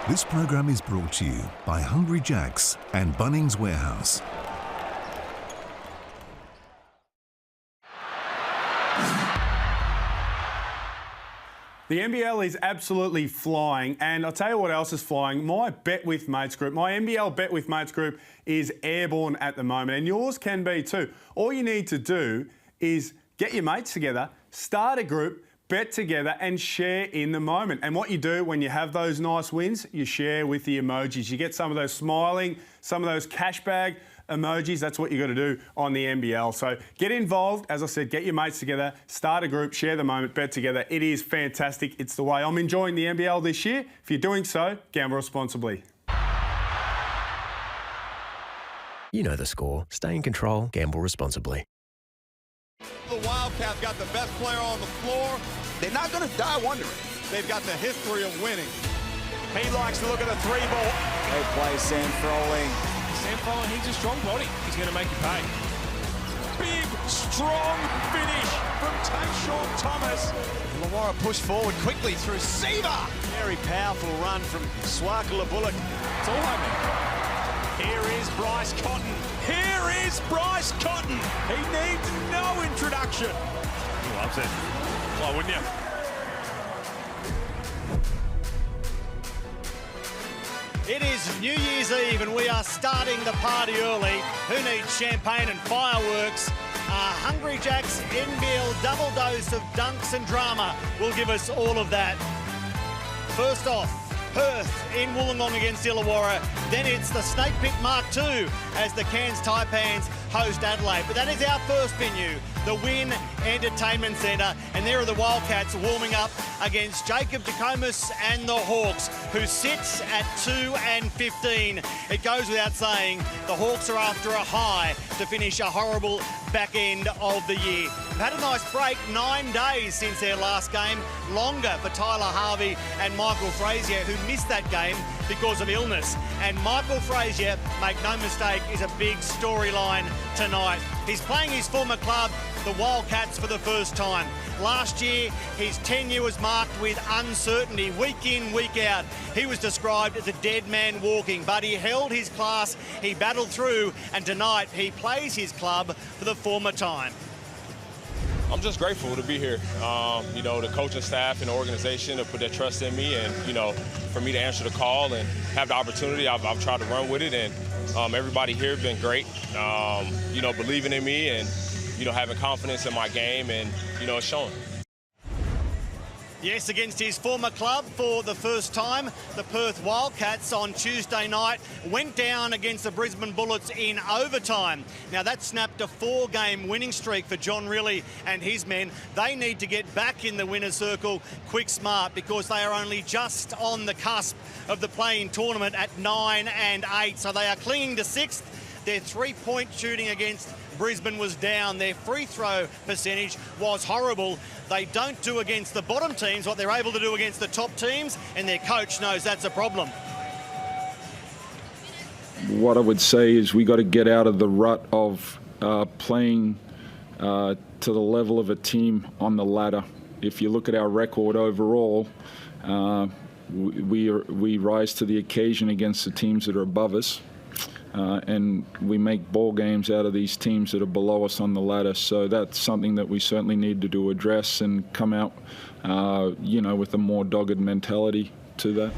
This program is brought to you by Hungry Jack's and Bunnings Warehouse. The NBL is absolutely flying, and I'll tell you what else is flying. My Bet With Mates group, my NBL Bet With Mates group is airborne at the moment, and yours can be too. All you need to do is get your mates together, start a group, bet together and share in the moment. And what you do when you have those nice wins, you share with the emojis. You get some of those smiling, some of those cash bag emojis. That's what you got to do on the NBL. So get involved. As I said, get your mates together, start a group, share the moment, bet together. It is fantastic. It's the way I'm enjoying the NBL this year. If you're doing so, gamble responsibly. You know the score. Stay in control. Gamble responsibly. The Wildcats got the best player on the floor. They're not going to die wondering. They've got the history of winning. He likes to look at the three ball. They play Sam Froling. Sam Froling, he's a strong body. He's going to make you pay. Big, strong finish from Tayshaun Thomas. Illawarra pushed forward quickly through Seaver. Very powerful run from Swakala Bullock. It's all happening. Here is Bryce Cotton. Here is Bryce Cotton. He needs no introduction. He loves it. Why wouldn't you? It is New Year's Eve and we are starting the party early. Who needs champagne and fireworks? Hungry Jack's NBL double dose of dunks and drama will give us all of that. First off, Perth in Wollongong against Illawarra. Then it's the Snake Pit Mark II as the Cairns Taipans host Adelaide. But that is our first venue, the Wynn Entertainment Centre. And there are the Wildcats warming up against Jacob Jackomas and the Hawks, who sits at 2-15. It goes without saying, the Hawks are after a high to finish a horrible back end of the year. They've had a nice break, 9 days since their last game, longer for Tyler Harvey and Michael Frazier, who missed that game because of illness. And Michael Frazier, make no mistake, is a big storyline tonight. He's playing his former club, the Wildcats, for the first time. Last year, his tenure was marked with uncertainty, week in, week out. He was described as a dead man walking, but he held his class, he battled through, and tonight he plays his club for the former time. I'm just grateful to be here. You know, the coaching staff and the organization have put their trust in me, and, you know, for me to answer the call and have the opportunity, I've tried to run with it, and everybody here has been great, you know, believing in me and, you know, having confidence in my game, and, you know, it's showing. Yes, against his former club for the first time, the Perth Wildcats on Tuesday night went down against the Brisbane Bullets in overtime. Now that snapped a 4-game winning streak for John Riley and his men. They need to get back in the winner's circle quick smart, because they are only just on the cusp of the play-in tournament at 9-8. So they are clinging to 6th. Their three-point shooting against Brisbane was down. Their free throw percentage was horrible. They don't do against the bottom teams what they're able to do against the top teams, and their coach knows that's a problem. What I would say is we got to get out of the rut of playing to the level of a team on the ladder. If you look at our record overall, we rise to the occasion against the teams that are above us. And we make ball games out of these teams that are below us on the ladder. So that's something that we certainly need to address and come out, you know, with a more dogged mentality to that.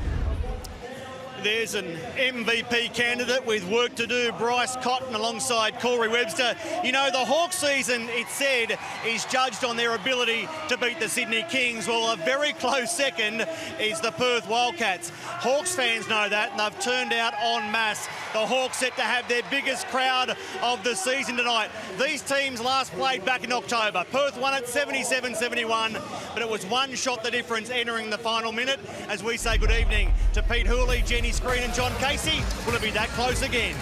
There's an MVP candidate with work to do, Bryce Cotton alongside Corey Webster. You know, the Hawks season, it's said, is judged on their ability to beat the Sydney Kings. Well, a very close second is the Perth Wildcats. Hawks fans know that, and they've turned out en masse. The Hawks set to have their biggest crowd of the season tonight. These teams last played back in October. Perth won it 77-71, but it was one shot the difference entering the final minute. As we say good evening to Pete Hooley, Jenny Screen and John Casey. Will it be that close again?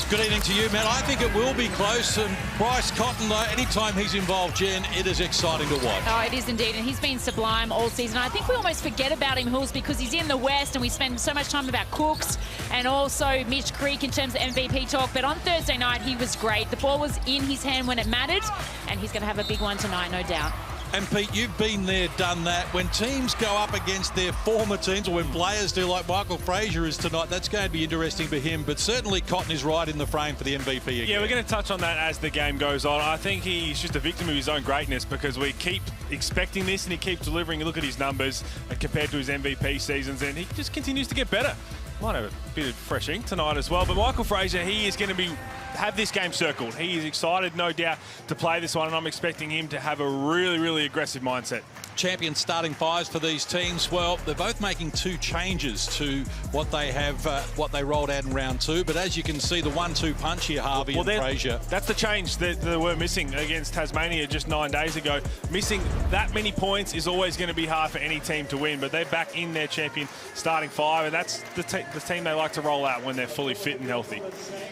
Good evening to you, Matt. I think it will be close, and Bryce Cotton, anytime he's involved, Jen, it is exciting to watch. Oh, it is indeed, and he's been sublime all season. I think we almost forget about him, Hills, because he's in the West, and we spend so much time about Cooks and also Mitch Creek in terms of MVP talk. But on Thursday night, he was great. The ball was in his hand when it mattered, and he's going to have a big one tonight, no doubt. And Pete, you've been there, done that. When teams go up against their former teams, or when players do, like Michael Frazier is tonight, that's going to be interesting for him. But certainly Cotton is right in the frame for the MVP again. Yeah, we're going to touch on that as the game goes on. I think he's just a victim of his own greatness because we keep expecting this and he keeps delivering. Look at his numbers compared to his MVP seasons, and he just continues to get better. Might have a bit of fresh ink tonight as well, but Michael Frazier, he is going to have this game circled. He is excited, no doubt, to play this one, and I'm expecting him to have a really, really aggressive mindset. Champion starting fives for these teams. Well, they're both making 2 changes to what they have, what they rolled out in round 2. But as you can see, the 1-2 punch here, Harvey and Frazier. That's the change that they were missing against Tasmania just 9 days ago. Missing that many points is always going to be hard for any team to win, but they're back in their champion starting 5, and that's the team they like to roll out when they're fully fit and healthy.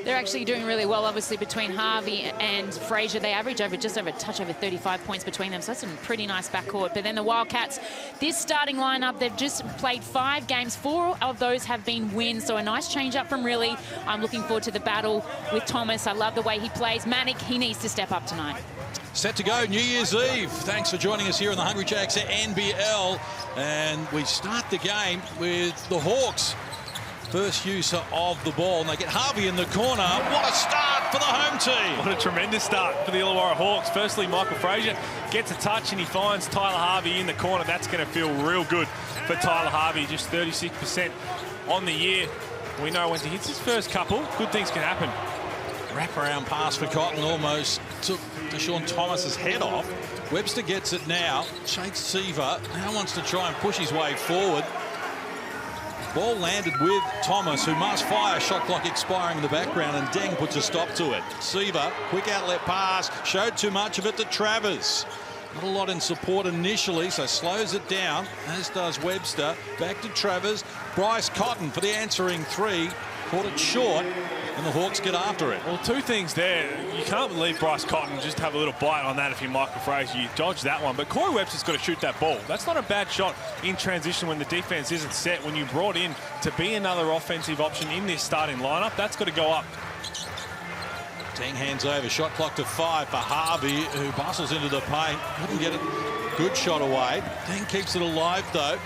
They're actually doing really well, obviously, between Harvey and Frazier. They average just over a touch over 35 points between them, so that's a pretty nice backcourt. But then the Wildcats, this starting lineup, they've just played 5 games. 4 of those have been wins, so a nice change up from Riley. I'm looking forward to the battle with Thomas. I love the way he plays. Manic, he needs to step up tonight. Set to go, New Year's Eve. Thanks for joining us here on the Hungry Jacks NBL. And we start the game with the Hawks. First use of the ball, and they get Harvey in the corner. What a start for the home team. What a tremendous start for the Illawarra Hawks. Firstly, Michael Frazier gets a touch and he finds Tyler Harvey in the corner. That's going to feel real good for Tyler Harvey. Just 36% on the year. We know once he hits his first couple, good things can happen. Wraparound pass for Cotton, almost took Deshaun Thomas's head off. Webster gets it now. Shakes Seaver. Now wants to try and push his way forward. Ball landed with Thomas, who must fire. Shot clock expiring in the background, and Deng puts a stop to it. Seaver, quick outlet pass, showed too much of it to Travers. Not a lot in support initially, so slows it down, as does Webster. Back to Travers. Bryce Cotton for the answering 3. Caught it short, and the Hawks get after it. Well, 2 things there. You can't leave Bryce Cotton just have a little bite on that if you're Michael Frazier. You dodge that one, but Corey Webster's got to shoot that ball. That's not a bad shot in transition when the defense isn't set. When you brought in to be another offensive option in this starting lineup, that's got to go up. Deng hands over. Shot clock to 5 for Harvey, who bustles into the paint. Couldn't get a good shot away. Deng keeps it alive, though,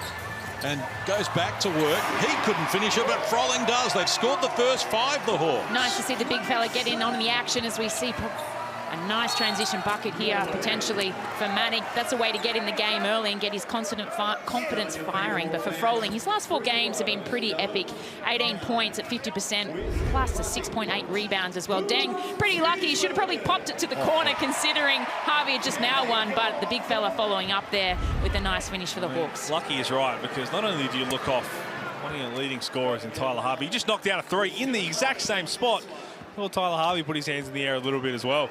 and goes back to work. He couldn't finish it, but Froling does. They've scored the first 5, the Hawks. Nice to see the big fella get in on the action as we see a nice transition bucket here, potentially for Manic. That's a way to get in the game early and get his confidence firing. But for Froling, his last 4 games have been pretty epic. 18 points at 50%, plus the 6.8 rebounds as well. Deng, pretty lucky. He should have probably popped it to the corner, considering Harvey had just now won, but the big fella following up there with a nice finish for the Hawks. Lucky is right, because not only do you look off one of your leading scorers in Tyler Harvey, he just knocked down a 3 in the exact same spot. Well, Tyler Harvey put his hands in the air a little bit as well.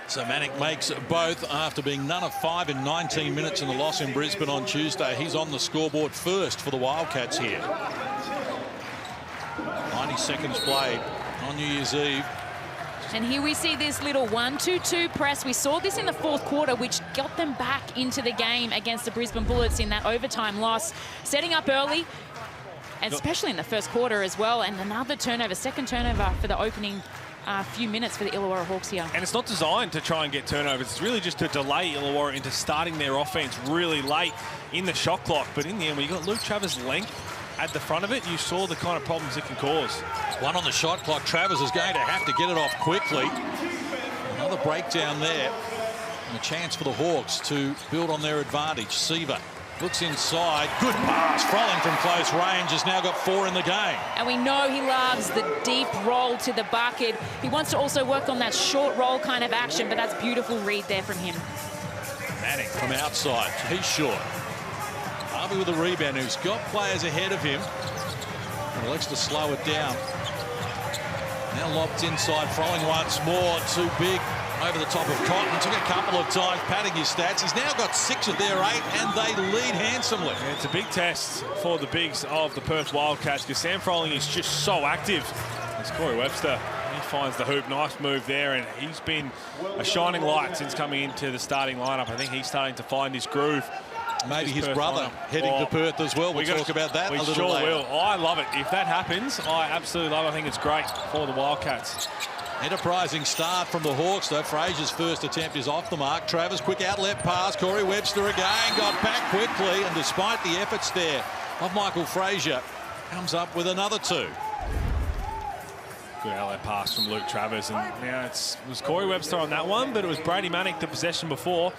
So Manic makes both after being none of 5 in 19 minutes in the loss in Brisbane on Tuesday. He's on the scoreboard first for the Wildcats here. 90 seconds played on New Year's Eve. And here we see this little 1-2-2 press. We saw this in the 4th quarter, which got them back into the game against the Brisbane Bullets in that overtime loss. Setting up early, and especially in the 1st quarter as well. And another turnover, 2nd turnover for the opening few minutes for the Illawarra Hawks here. And it's not designed to try and get turnovers. It's really just to delay Illawarra into starting their offense really late in the shot clock. But in the end, when you got Luke Travers' length at the front of it, you saw the kind of problems it can cause. 1 on the shot clock. Travers is going to have to get it off quickly. Another breakdown there. And a chance for the Hawks to build on their advantage. Seaver looks inside. Good pass. Froling from close range has now got 4 in the game. And we know he loves the deep roll to the bucket. He wants to also work on that short roll kind of action, but that's beautiful read there from him. Manning from outside. He's short. Harvey with a rebound, who's got players ahead of him. And elects to slow it down. Now lobbed inside. Froling once more. Too big. Over the top of Cotton. Took a couple of times, padding his stats. He's now got 6 of their 8, and they lead handsomely. Yeah, it's a big test for the bigs of the Perth Wildcats, because Sam Froling is just so active. It's Corey Webster. He finds the hoop. Nice move there, and he's been a shining light since coming into the starting lineup. I think he's starting to find his groove. Maybe his brother heading to Perth as well. We'll talk about that a little later. We sure will. I love it. If that happens, I absolutely love it. I think it's great for the Wildcats. Enterprising start from the Hawks, though. Frazier's first attempt is off the mark. Travers, quick outlet pass. Corey Webster again, got back quickly, and despite the efforts there of Michael Frazier, comes up with another 2. Good outlet pass from Luke Travers, and now it was Corey Webster on that one, but it was Brady Manick the possession before.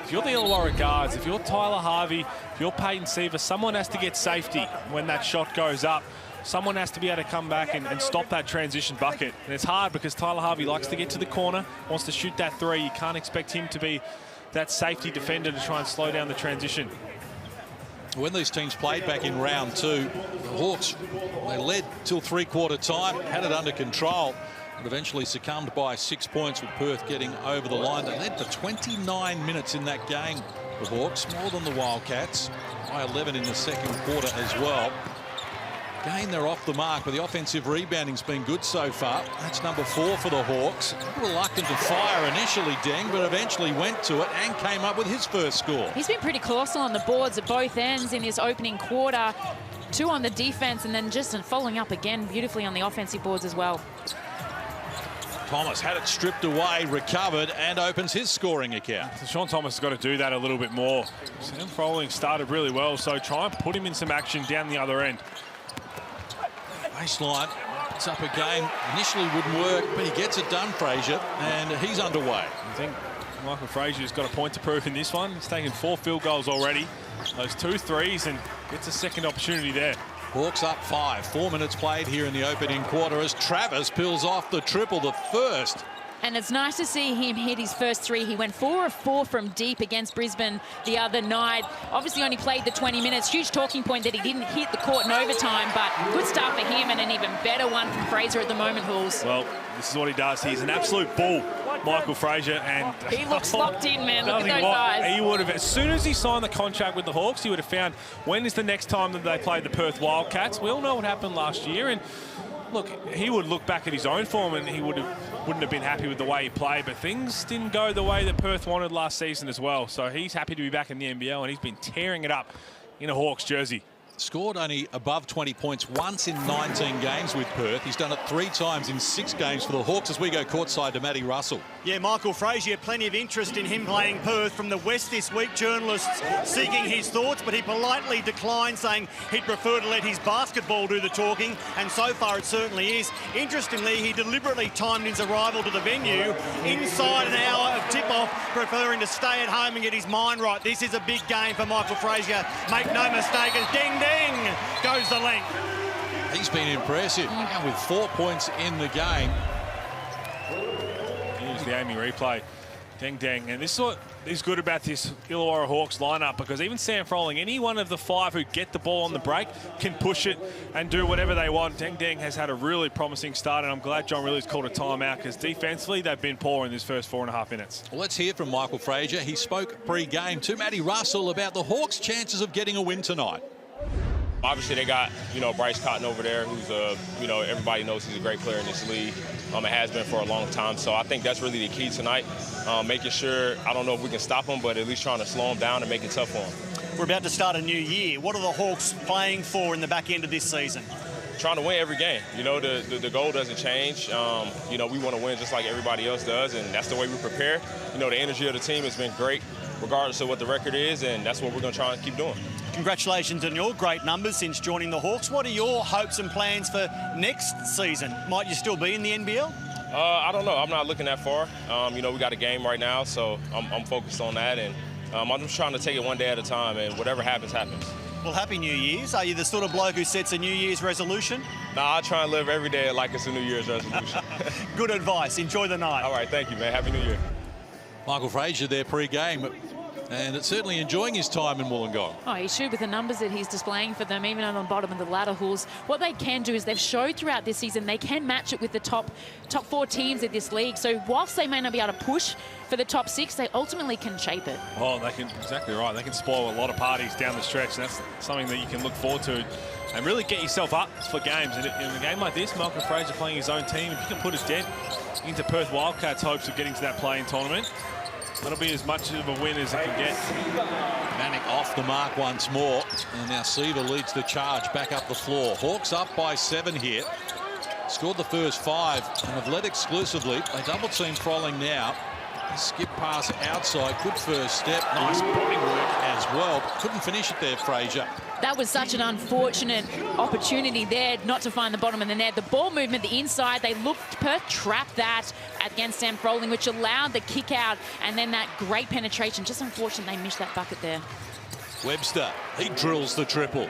If you're the Illawarra guards, if you're Tyler Harvey, if you're Peyton Seaver, someone has to get safety when that shot goes up. Someone has to be able to come back and stop that transition bucket. And it's hard because Tyler Harvey likes to get to the corner, wants to shoot that 3. You can't expect him to be that safety defender to try and slow down the transition. When these teams played back in round 2, the Hawks, they led till 3/4 time, had it under control, and eventually succumbed by 6 points with Perth getting over the line. They led for 29 minutes in that game, the Hawks, more than the Wildcats, by 11 in the second quarter as well. Again, they're off the mark, but the offensive rebounding's been good so far. That's number 4 for the Hawks. Reluctant to fire initially, Deng, but eventually went to it and came up with his first score. He's been pretty colossal on the boards at both ends in this opening quarter. 2 on the defense, and then just following up again beautifully on the offensive boards as well. Thomas had it stripped away, recovered, and opens his scoring account. So Sean Thomas has got to do that a little bit more. Sam Froling started really well, so try and put him in some action down the other end. Baseline, it's up again. Initially wouldn't work, but he gets it done, Frazier, and he's underway. I think Michael Frazier's got a point to prove in this one. He's taken 4 field goals already. Those 2 threes, and gets a second opportunity there. Hawks up 5. 4 minutes played here in the opening quarter as Travers peels off the triple, the first. And it's nice to see him hit his first 3. He went 4 of 4 from deep against Brisbane the other night. Obviously only played the 20 minutes. Huge talking point that he didn't hit the court in overtime, but good start for him, and an even better one from Fraser at the moment, Hulls. Well, this is what he does. He's an absolute bull, Michael Frazier, and he looks locked in, man. Look at those eyes. He would have, as soon as he signed the contract with the Hawks, he would have found when is the next time that they play the Perth Wildcats. We all know what happened last year, and look, he would look back at his own form and he wouldn't have been happy with the way he played, but things didn't go the way that Perth wanted last season as well. So he's happy to be back in the NBL, and he's been tearing it up in a Hawks jersey. Scored only above 20 points once in 19 games with Perth. He's done it 3 times in 6 games for the Hawks as we go courtside to Matty Russell. Yeah, Michael Frazier, plenty of interest in him playing Perth from the West this week. Journalists seeking his thoughts, but he politely declined, saying he'd prefer to let his basketball do the talking, and so far it certainly is. Interestingly, he deliberately timed his arrival to the venue inside an hour of tip-off, preferring to stay at home and get his mind right. This is a big game for Michael Frazier. Make no mistake, as ding goes the length. He's been impressive now with 4 points in the game. Here's the aiming replay. Deng. And this is what is good about this Illawarra Hawks lineup, because even Sam Froling, any one of the 5 who get the ball on the break can push it and do whatever they want. Deng has had a really promising start, and I'm glad John Riley's called a timeout, because defensively they've been poor in this first 4.5 minutes. Well, let's hear from Michael Frazier. He spoke pre-game to Matty Russell about the Hawks' chances of getting a win tonight. Obviously, they got, Bryce Cotton over there, who's, everybody knows he's a great player in this league. It has been for a long time. So I think that's really the key tonight, making sure, I don't know if we can stop him, but at least trying to slow him down and make it tough for him. We're about to start a new year. What are the Hawks playing for in the back end of this season? Trying to win every game. The goal doesn't change. We want to win just like everybody else does, and that's the way we prepare. The energy of the team has been great, regardless of what the record is, and that's what we're going to try and keep doing. Congratulations on your great numbers since joining the Hawks. What are your hopes and plans for next season? Might you still be in the NBL? I don't know. I'm not looking that far. We got a game right now, so I'm focused on that, and I'm just trying to take it one day at a time, and whatever happens, happens. Well, Happy New Year's. Are you the sort of bloke who sets a New Year's resolution? Nah, I try and live every day like it's a New Year's resolution. Good advice. Enjoy the night. All right, thank you, man. Happy New Year. Michael Frazier there pre-game, and it's certainly enjoying his time in Wollongong. Oh, he should, with the numbers that he's displaying for them, even on the bottom of the ladder, Hulls. What they can do is they've showed throughout this season they can match it with the top 4 teams of this league. So whilst they may not be able to push for the top 6, they ultimately can shape it. Oh, they can, exactly right. They can spoil a lot of parties down the stretch. That's something that you can look forward to and really get yourself up for games. And in a game like this, Michael Frazier playing his own team, if you can put a dent into Perth Wildcats' hopes of getting to that play-in tournament, that'll be as much of a win as it can get. Manick off the mark once more. And now Seaver leads the charge back up the floor. Hawks up by 7 here. Scored the first 5 and have led exclusively. They double team Froling now. Skip pass outside, good first step, nice body work as well. Couldn't finish it there, Fraser. That was such an unfortunate opportunity there not to find the bottom of the net. The ball movement, the inside, Perth trapped that against Sam Froling, which allowed the kick out and then that great penetration. Just unfortunate they missed that bucket there. Webster, he drills the triple.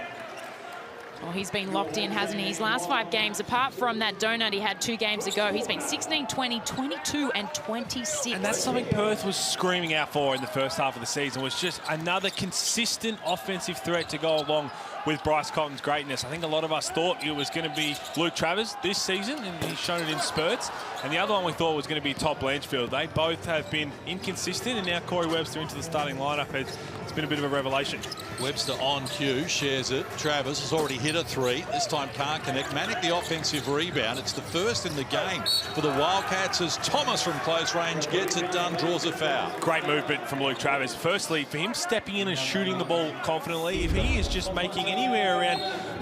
Oh, he's been locked in, hasn't he? His last 5 games, apart from that donut he had 2 games ago, he's been 16, 20, 22 and 26. And that's something Perth was screaming out for in the first half of the season, was just another consistent offensive threat to go along with Bryce Cotton's greatness. I think a lot of us thought it was going to be Luke Travers this season, and he's shown it in spurts. And the other one we thought was going to be Todd Blanchfield. They both have been inconsistent, and now Corey Webster into the starting lineup. It's been a bit of a revelation. Webster on cue, shares it. Travers has already hit a 3. This time can't connect. Manic the offensive rebound. It's the first in the game for the Wildcats as Thomas from close range gets it done, draws a foul. Great movement from Luke Travers. Firstly, for him stepping in and shooting the ball confidently, if he is just making anywhere around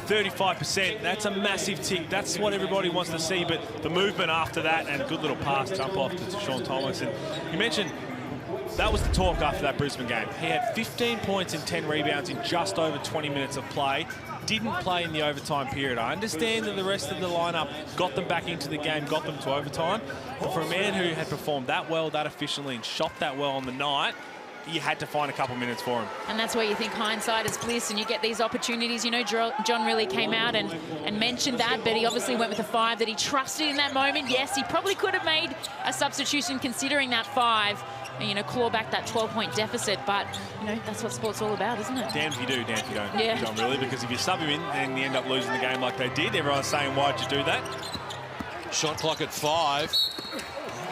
35%, that's a massive tick. That's what everybody wants to see. But the movement after that and a good little pass jump off to Sean Thomas. And you mentioned that was the talk after that Brisbane game. He had 15 points and 10 rebounds in just over 20 minutes of play. Didn't play in the overtime period. I understand that the rest of the lineup got them back into the game, got them to overtime. But for a man who had performed that well, that efficiently, and shot that well on the night, you had to find a couple minutes for him. And that's where you think hindsight is bliss and you get these opportunities. You know, John really came out and mentioned that, but he obviously went with the 5 that he trusted in that moment. Yes, he probably could have made a substitution considering that 5. And, you know, claw back that 12-point deficit. But, you know, that's what sport's all about, isn't it? Damned if you do, damned if you don't, yeah. John, really, because if you sub him in and you end up losing the game like they did, everyone's saying, why'd you do that? Shot clock at 5.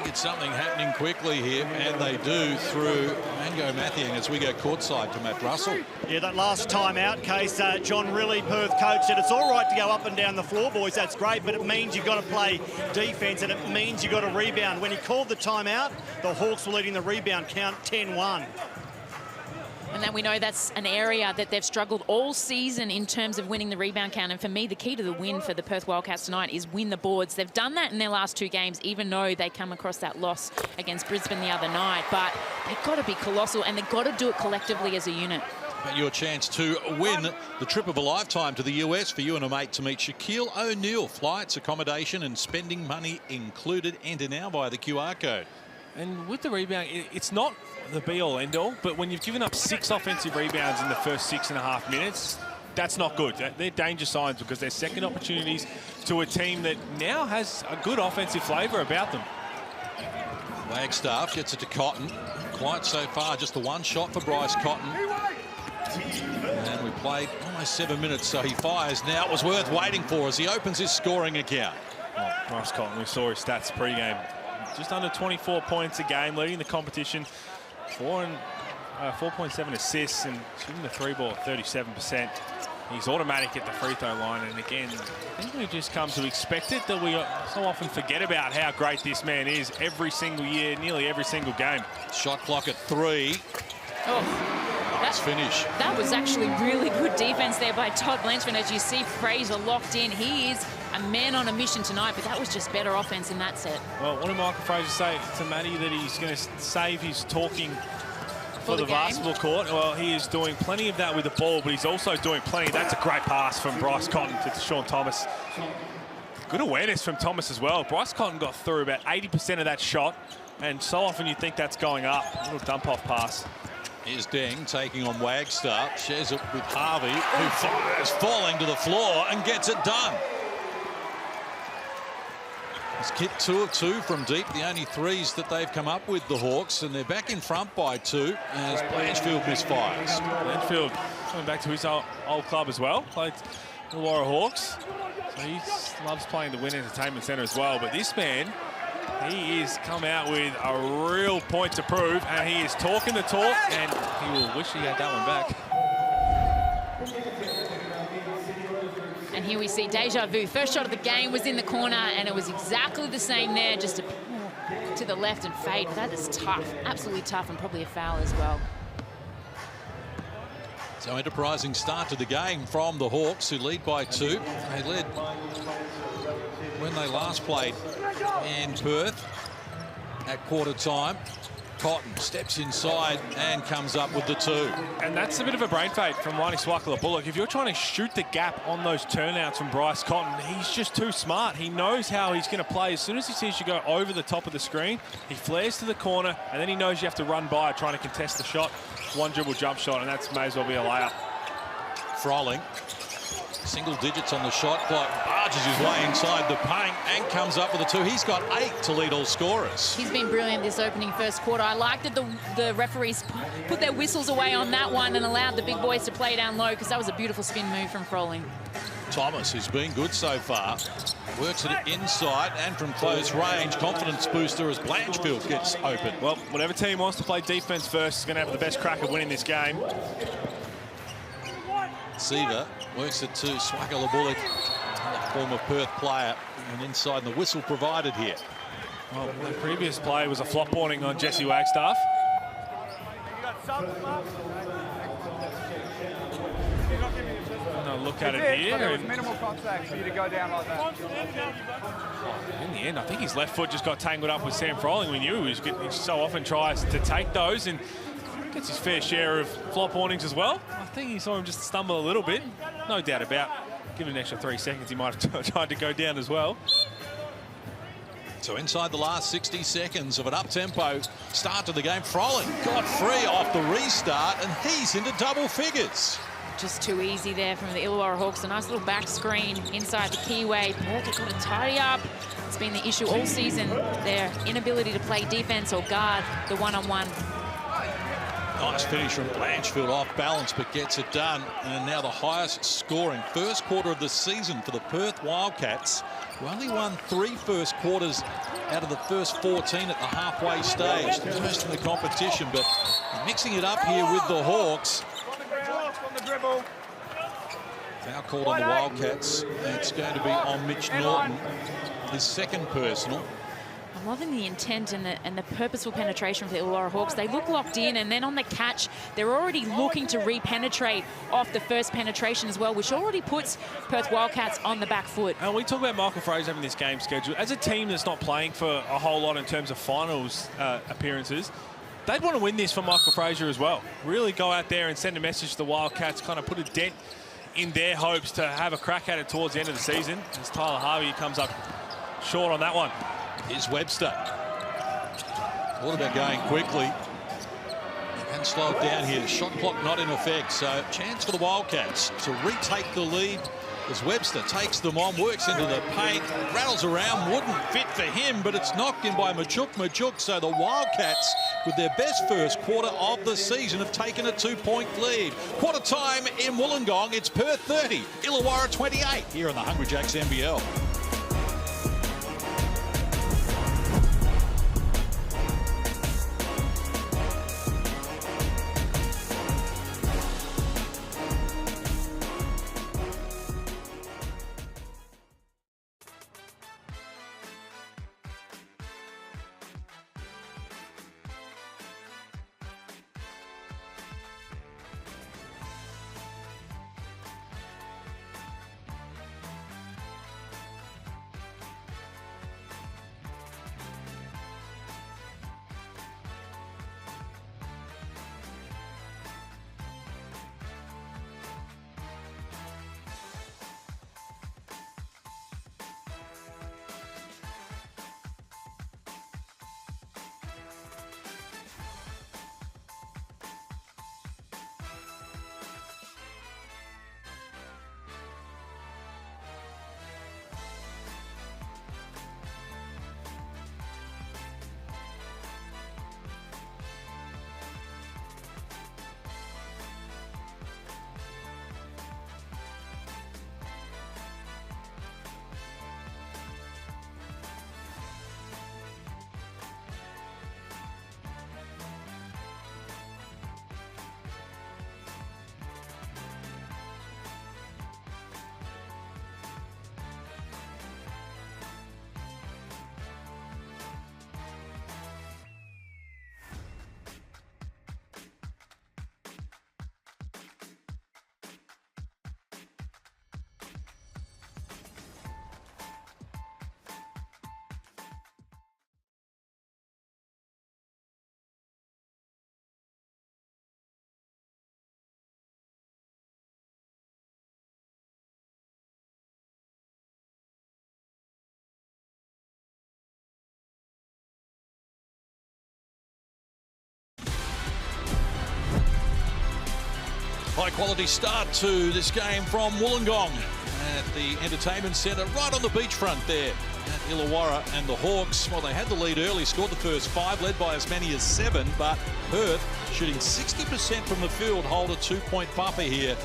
Get something happening quickly here, and they do through Mango Mathiang as we go courtside to Matt Russell. Yeah, that last time out case, John Rillie, Perth coach, said it's all right to go up and down the floor, boys, that's great, but it means you've got to play defence and it means you've got to rebound. When he called the timeout, the Hawks were leading the rebound count 10-1. And then we know that's an area that they've struggled all season in terms of winning the rebound count. And for me, the key to the win for the Perth Wildcats tonight is win the boards. They've done that in their last 2 games, even though they come across that loss against Brisbane the other night. But they've got to be colossal and they've got to do it collectively as a unit. But your chance to win the trip of a lifetime to the US for you and a mate to meet Shaquille O'Neal. Flights, accommodation and spending money included. Enter now via the QR code. And with the rebound, it's not the be-all, end-all, but when you've given up 6 offensive rebounds in the first 6.5 minutes, that's not good. They're danger signs because they're second opportunities to a team that now has a good offensive flavour about them. Wagstaff gets it to Cotton. Quite so far, just the 1 shot for Bryce Cotton. And we played almost 7 minutes, so he fires now. It was worth waiting for as he opens his scoring account. Oh, Bryce Cotton, we saw his stats pre-game. Just under 24 points a game, leading the competition. 4.7 assists and shooting the 3-ball at 37%. He's automatic at the free throw line. And again, I think we've just come to expect it, that we so often forget about how great this man is every single year, nearly every single game. Shot clock at 3. Oh, nice finish. That was actually really good defense there by Todd Blanchfield. As you see, Fraser locked in. He is a man on a mission tonight, but that was just better offense in that set. Well, what did Michael Fraser say to Matty, that he's going to save his talking for the basketball court? Well, he is doing plenty of that with the ball, but he's also doing plenty. That's a great pass from Bryce Cotton to Sean Thomas. Good awareness from Thomas as well. Bryce Cotton got through about 80% of that shot, and so often you think that's going up. A little dump-off pass. Here's Deng taking on Wagstaff. Shares it with Harvey, who fires, falling to the floor and gets it done. It's Kit 2 of 2 from deep, the only 3s that they've come up with, the Hawks, and they're back in front by 2 as Blanchfield misfires. Blanchfield coming back to his old club as well, played Illawarra Hawks. So he loves playing the Wynn Entertainment Centre as well, but this man, he is come out with a real point to prove, and he is talking the talk, and he will wish he had that one back. And here we see deja vu. First shot of the game was in the corner, and it was exactly the same there, just to the left and fade. But that is tough, absolutely tough, and probably a foul as well. So enterprising start to the game from the Hawks, who lead by 2. They led when they last played in Perth at quarter time. Cotton steps inside and comes up with the 2. And that's a bit of a brain fade from Swakala Bullock. If you're trying to shoot the gap on those turnouts from Bryce Cotton, he's just too smart. He knows how he's going to play. As soon as he sees you go over the top of the screen, he flares to the corner, and then he knows you have to run by trying to contest the shot. One dribble jump shot, and that may as well be a layup. Froling, single digits on the shot clock, barges his way inside the paint and comes up with a 2. He's got 8 to lead all scorers. He's been brilliant this opening first quarter. I like that the referees put their whistles away on that one and allowed the big boys to play down low, because that was a beautiful spin move from Froling. Thomas, who's been good so far, works it inside and from close range. Confidence booster as Blanchfield gets open. Well, whatever team wants to play defense first is going to have the best crack at winning this game. Seaver works it to Swakala Bullock, a former Perth player, and inside the whistle provided here. Well, the previous play was a flop warning on Jesse Wagstaff. Look at it here. There was minimal contact for you to go down like that. In the end, I think his left foot just got tangled up with Sam Froling. We knew he so often tries to take those and gets his fair share of flop warnings as well. I think he saw him just stumble a little bit. No doubt about, given an extra 3 seconds, he might have tried to go down as well. So inside the last 60 seconds of an up-tempo start to the game, Froling got free off the restart, and he's into double figures. Just too easy there from the Illawarra Hawks. A nice little back screen inside the keyway. Perth have got to tidy up. It's been the issue all season, their inability to play defense or guard the one-on-one. Nice finish from Blanchfield, off balance, but gets it done. And now the highest scoring first quarter of the season for the Perth Wildcats, who only won 3 first quarters out of the first 14 at the halfway stage. First in the competition, but mixing it up here with the Hawks. Foul called on the Wildcats. It's going to be on Mitch Norton, his second personal. I'm loving the intent and the purposeful penetration for the Illawarra Hawks. They look locked in, and then on the catch, they're already looking to re-penetrate off the first penetration as well, which already puts Perth Wildcats on the back foot. And we talk about Michael Fraser having this game scheduled. As a team that's not playing for a whole lot in terms of finals appearances, they'd want to win this for Michael Fraser as well. Really go out there and send a message to the Wildcats, kind of put a dent in their hopes to have a crack at it towards the end of the season. As Tyler Harvey comes up short on that one. Here's Webster. All about going quickly. And slow it down here. The shot clock not in effect, so chance for the Wildcats to retake the lead as Webster takes them on, works into the paint, rattles around, wouldn't fit for him, but it's knocked in by Machuk. So the Wildcats, with their best first quarter of the season, have taken a 2-point lead. Quarter time in Wollongong, it's Perth 30, Illawarra 28, here on the Hungry Jacks NBL. High-quality start to this game from Wollongong at the Entertainment Centre, right on the beachfront there at Illawarra. And the Hawks, well, they had the lead early, scored the first 5, led by as many as 7, but Perth, shooting 60% from the field, hold a 2-point buffer here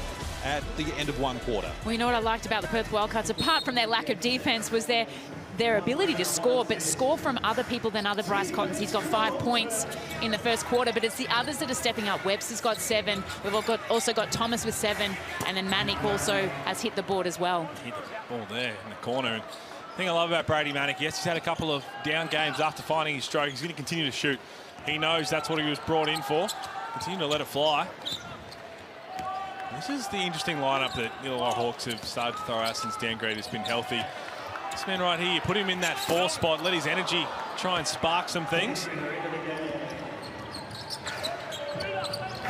at the end of one quarter. Well, you know what I liked about the Perth Wildcats, apart from their lack of defence, was their ability to score, but score from other people than other Bryce Cottons. He's got 5 points in the first quarter, but it's the others that are stepping up. Webster's got 7. We've also got Thomas with 7, and then Manick also has hit the board as well. Hit the ball there in the corner. And the thing I love about Brady Manick, yes, he's had a couple of down games after finding his stroke. He's going to continue to shoot. He knows that's what he was brought in for. Continue to let it fly. This is the interesting lineup that Illawarra Hawks have started to throw out since Dan Grady has been healthy. This man right here, you put him in that 4 spot, let his energy try and spark some things.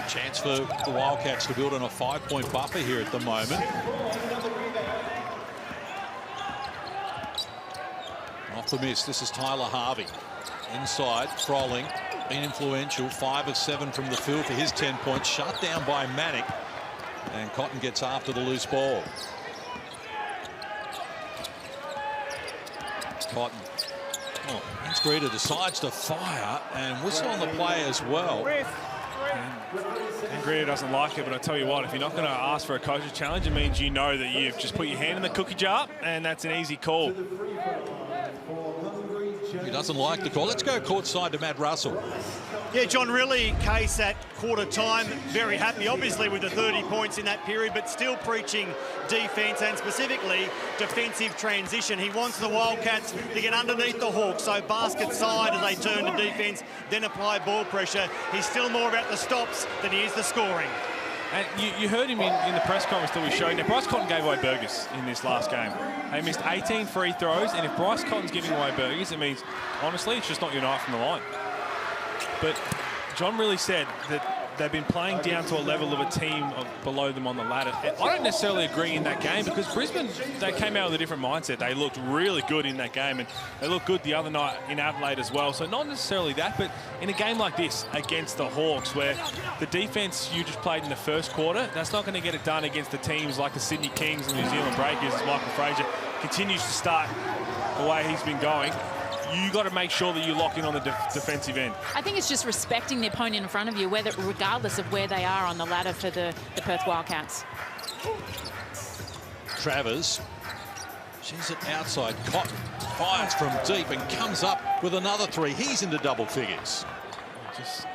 Chance for the Wildcats to build on a 5-point buffer here at the moment. Off the miss, this is Tyler Harvey. Inside, Froling, been influential, 5 of 7 from the field for his 10 points, shut down by Manick. And Cotton gets after the loose ball. Cotton. Oh, Greeter decides to fire and whistle on the play as well. And Greer doesn't like it, but I tell you what, if you're not going to ask for a coach's challenge, it means you know that you've just put your hand in the cookie jar, and that's an easy call. He doesn't like the call. Let's go courtside to Matt Russell. Yeah, John, really case at quarter time. Very happy, obviously, with the 30 points in that period, but still preaching defence and specifically defensive transition. He wants the Wildcats to get underneath the Hawks, so basket side as they turn to defence, then apply ball pressure. He's still more about the stops than he is the scoring. And you heard him in the press conference that we showed. Now, Bryce Cotton gave away burgers in this last game. They missed 18 free throws, and if Bryce Cotton's giving away burgers, it means, honestly, it's just not your night from the line. But John really said that they've been playing down to a level of a team below them on the ladder. And I don't necessarily agree in that game because Brisbane, they came out with a different mindset. They looked really good in that game, and they looked good the other night in Adelaide as well. So not necessarily that, but in a game like this against the Hawks, where the defense you just played in the first quarter, that's not going to get it done against the teams like the Sydney Kings and New Zealand Breakers, as Michael Fraser continues to start the way he's been going. You got to make sure that you lock in on the defensive end. I think it's just respecting the opponent in front of you, regardless of where they are on the ladder for the Perth Wildcats. Travers, she's at outside. Cotton fires from deep and comes up with another 3. He's into double figures. Just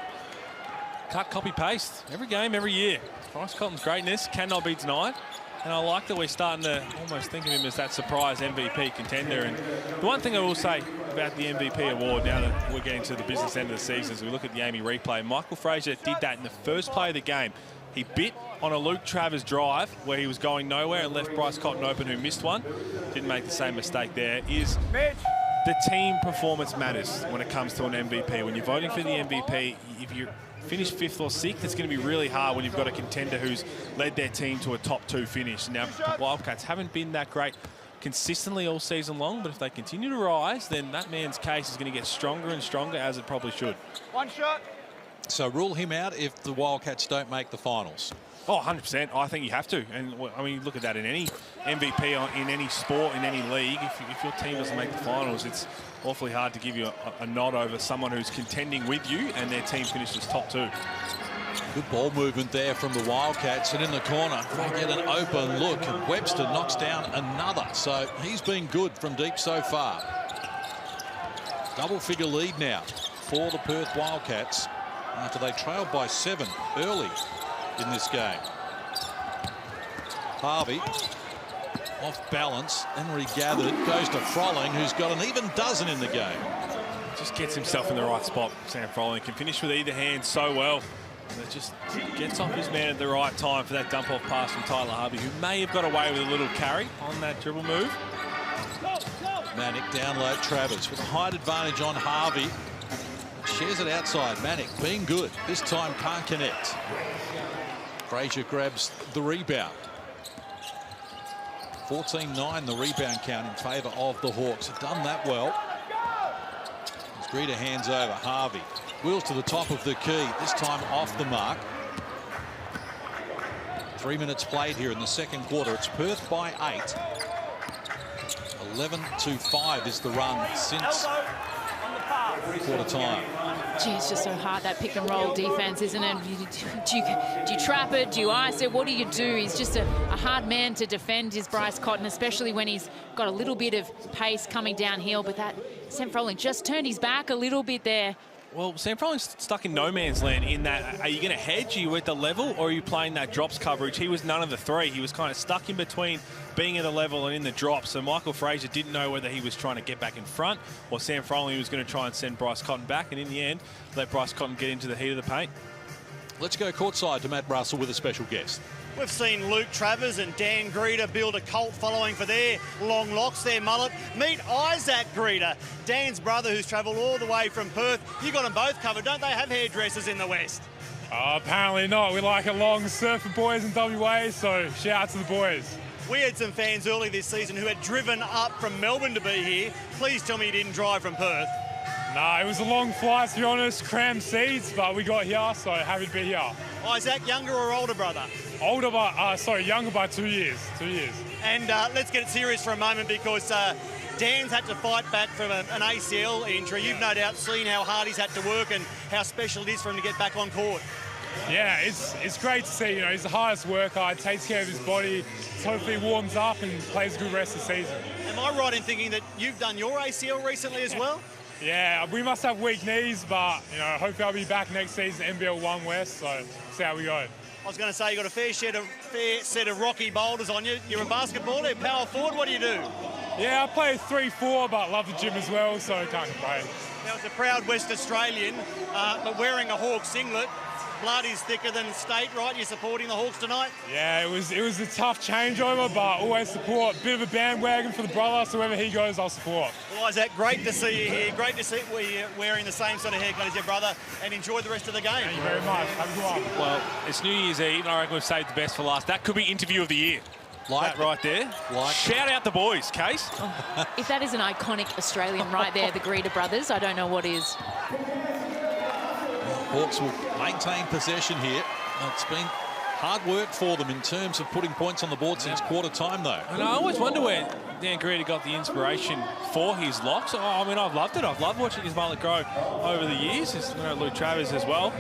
cut, copy, paste. Every game, every year. Bryce Cotton's greatness cannot be denied. And I like that we're starting to almost think of him as that surprise MVP contender. And the one thing I will say about the MVP award, now that we're getting to the business end of the season, as we look at the Amy replay, Michael Fraser did that in the first play of the game. He bit on a Luke Travers drive where he was going nowhere and left Bryce Cotton open, who missed one. Didn't make the same mistake there. The team performance matters when it comes to an MVP. When you're voting for the MVP, if you finish 5th or 6th, it's going to be really hard when you've got a contender who's led their team to a top 2 finish. Now, the Wildcats haven't been that great consistently all season long, but if they continue to rise, then that man's case is going to get stronger and stronger, as it probably should. One shot. So rule him out if the Wildcats don't make the finals. Oh, 100%. I think you have to. And, I mean, look at that. In any MVP, in any sport, in any league, if your team doesn't make the finals, it's awfully hard to give you a nod over someone who's contending with you and their team finishes top 2. Good ball movement there from the Wildcats, and in the corner they get an open look, and Webster knocks down another. So he's been good from deep so far. Double-figure lead now for the Perth Wildcats after they trailed by 7 early in this game. Harvey off balance and regathered, goes to Froling, who's got an even dozen in the game. Just gets himself in the right spot. Sam Froling can finish with either hand so well. And it just gets off his man at the right time for that dump-off pass from Tyler Harvey, who may have got away with a little carry on that dribble move. Manick down low, Travers with a height advantage on Harvey. Shares it outside. Manick being good. This time can't connect. Fraser grabs the rebound. 14-9 the rebound count in favour of the Hawks. Have done that well. As Greeter hands over, Harvey wheels to the top of the key, this time off the mark. 3 minutes played here in the second quarter. It's Perth by 8. 11-5 is the run since quarter time. Gee, it's just so hard, that pick and roll defense, isn't it? Do you trap it? Do you ice it? What do you do? He's just a hard man to defend, is Bryce Cotton, especially when he's got a little bit of pace coming downhill. But that Sam Froling just turned his back a little bit there. Well, Sam Froling's stuck in no man's land in that. Are you going to hedge? Are you at the level, or are you playing that drops coverage? He was none of the three. He was kind of stuck in between being at the level and in the drop. So Michael Fraser didn't know whether he was trying to get back in front or Sam Froling was going to try and send Bryce Cotton back. And in the end, let Bryce Cotton get into the heat of the paint. Let's go courtside to Matt Russell with a special guest. We've seen Luke Travers and Dan Greeter build a cult following for their long locks, their mullet. Meet Isaac Greeter, Dan's brother, who's travelled all the way from Perth. You got them both covered. Don't they have hairdressers in the West? Apparently not. We like it long surfer boys in WA, so shout out to the boys. We had some fans early this season who had driven up from Melbourne to be here. Please tell me you didn't drive from Perth. Nah, it was a long flight, to be honest, crammed seats, but we got here, so happy to be here. Isaac, younger or older brother? Older by, younger by 2 years. 2 years. And let's get it serious for a moment, because Dan's had to fight back from an ACL injury. You've no doubt seen how hard he's had to work and how special it is for him to get back on court. Yeah, it's great to see. You know, he's the hardest worker, takes care of his body, hopefully warms up and plays a good rest of the season. Am I right in thinking that you've done your ACL recently as well? Yeah, we must have weak knees, but you know, hopefully I'll be back next season, NBL1 West, so see how we go. I was going to say, you've got a fair set of rocky boulders on you. You're a basketballer, power forward. What do you do? Yeah, I play 3-4, but love the gym as well, so can't complain. Now, it's a proud West Australian, but wearing a Hawks singlet. Blood is thicker than state, right? You're supporting the Hawks tonight? Yeah, it was a tough changeover, but always support. Bit of a bandwagon for the brother, so wherever he goes, I'll support. Well, Isaac, great to see you here. Great to see you wearing the same sort of haircut as your brother, and enjoy the rest of the game. Thank you very much. Have a good one. Well, it's New Year's Eve, and I reckon we've saved the best for last. That could be interview of the year. Like that right there. Shout out the boys, Case. Oh, if that is an iconic Australian right there, the Greeter brothers, I don't know what is. Hawks will maintain possession here. It's been hard work for them in terms of putting points on the board since quarter time, though. And I always wonder where Dan Greeter got the inspiration for his locks. I mean, I've loved it. I've loved watching his mullet grow over the years. Luke Travers as well.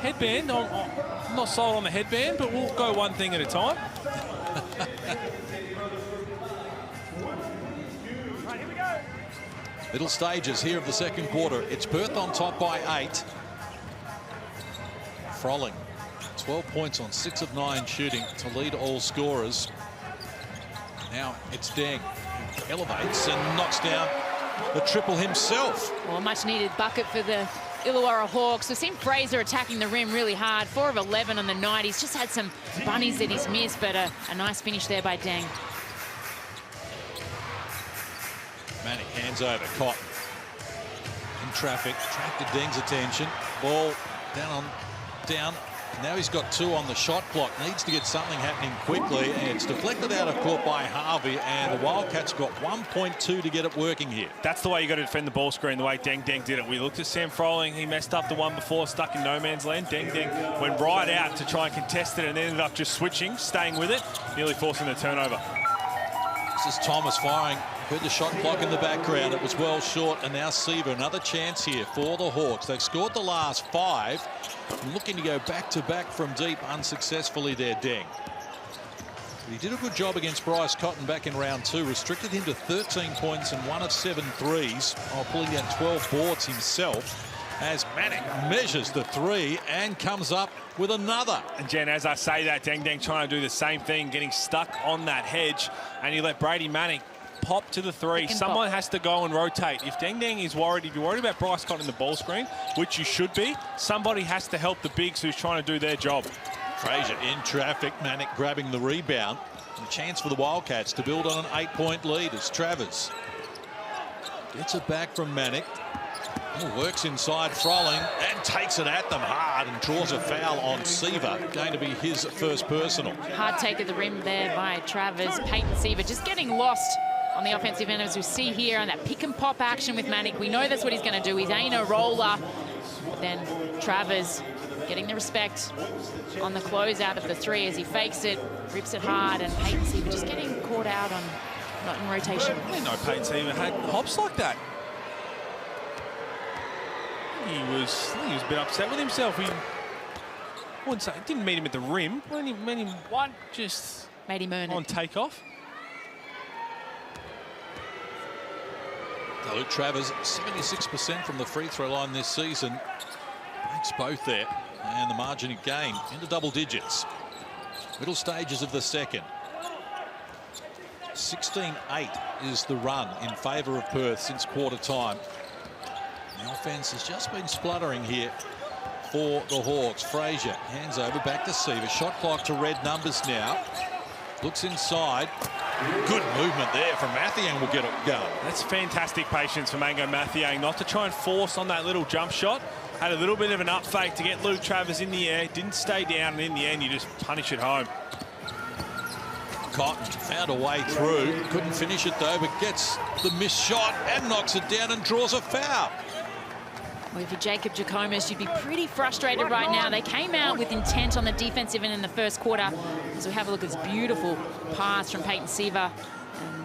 Headband, I'm not sold on the headband, but we'll go one thing at a time. Middle stages here of the second quarter. It's Perth on top by 8. Froling, 12 points on 6 of 9 shooting to lead all scorers. Now it's Deng, elevates and knocks down the triple himself. Well, much needed bucket for the Illawarra Hawks. We've seen Fraser attacking the rim really hard. 4 of 11 on the night. He's just had some bunnies that he's missed, but a nice finish there by Deng. Manick hands over, Cotton. In traffic, attracted Deng's attention. Ball down. Now he's got 2 on the shot clock. Needs to get something happening quickly, and it's deflected out of court by Harvey, and the Wildcats got 1.2 to get it working here. That's the way you got to defend the ball screen, the way Deng did it. We looked at Sam Froling. He messed up the one before, stuck in no man's land. Deng went right out to try and contest it and ended up just switching, staying with it, nearly forcing the turnover. This is Thomas firing. Heard the shot clock in the background. It was well short, and now Seaver, another chance here for the Hawks. They've scored the last 5. Looking to go back-to-back from deep unsuccessfully there, Deng. He did a good job against Bryce Cotton back in round 2. Restricted him to 13 points and 1 of 7 threes, while pulling down 12 boards himself. As Manick measures the 3 and comes up with another. And Jen, as I say that, Deng trying to do the same thing, getting stuck on that hedge, and he let Brady Manick pop to the 3. Someone has to go and rotate. If Deng is worried, if you're worried about Bryce Cotton in the ball screen, which you should be, somebody has to help the bigs who's trying to do their job. Fraser in traffic, Manick grabbing the rebound. And a chance for the Wildcats to build on an 8-point lead as Travers gets it back from Manick. Works inside Froling and takes it at them hard and draws a foul on Seaver. Going to be his first personal. Hard take at the rim there by Travers. Peyton Seaver just getting lost on the offensive end, as we see here on that pick and pop action with Manick. We know that's what he's going to do. He's ain't a roller. But then Travers getting the respect on the closeout of the three as he fakes it, rips it hard, and Peyton Seaver just getting caught out on not in rotation. I didn't know Peyton Seaver had hops like that. I think he was a bit upset with himself. He wouldn't say, didn't meet him at the rim. Made him just made him earn on it. takeoff. Luke Travers, 76% from the free throw line this season. Breaks both there. And the margin of gain into double digits. Middle stages of the second. 16-8 is the run in favour of Perth since quarter time. The offense has just been spluttering here for the Hawks. Frazier hands over back to Seaver. Shot clock to red numbers now. Looks inside. Good movement there from Mathiang, will get it going. That's fantastic patience from Mango Mathiang, not to try and force on that little jump shot. Had a little bit of an up fake to get Luke Travers in the air. Didn't stay down, and in the end, you just punish it home. Cotton found a way through. Couldn't finish it, though, but gets the missed shot and knocks it down and draws a foul. Well, if you're Jacob Jackomas, you'd be pretty frustrated right now. They came out with intent on the defensive end in the first quarter. As we have a look at this beautiful pass from Peyton Seaver,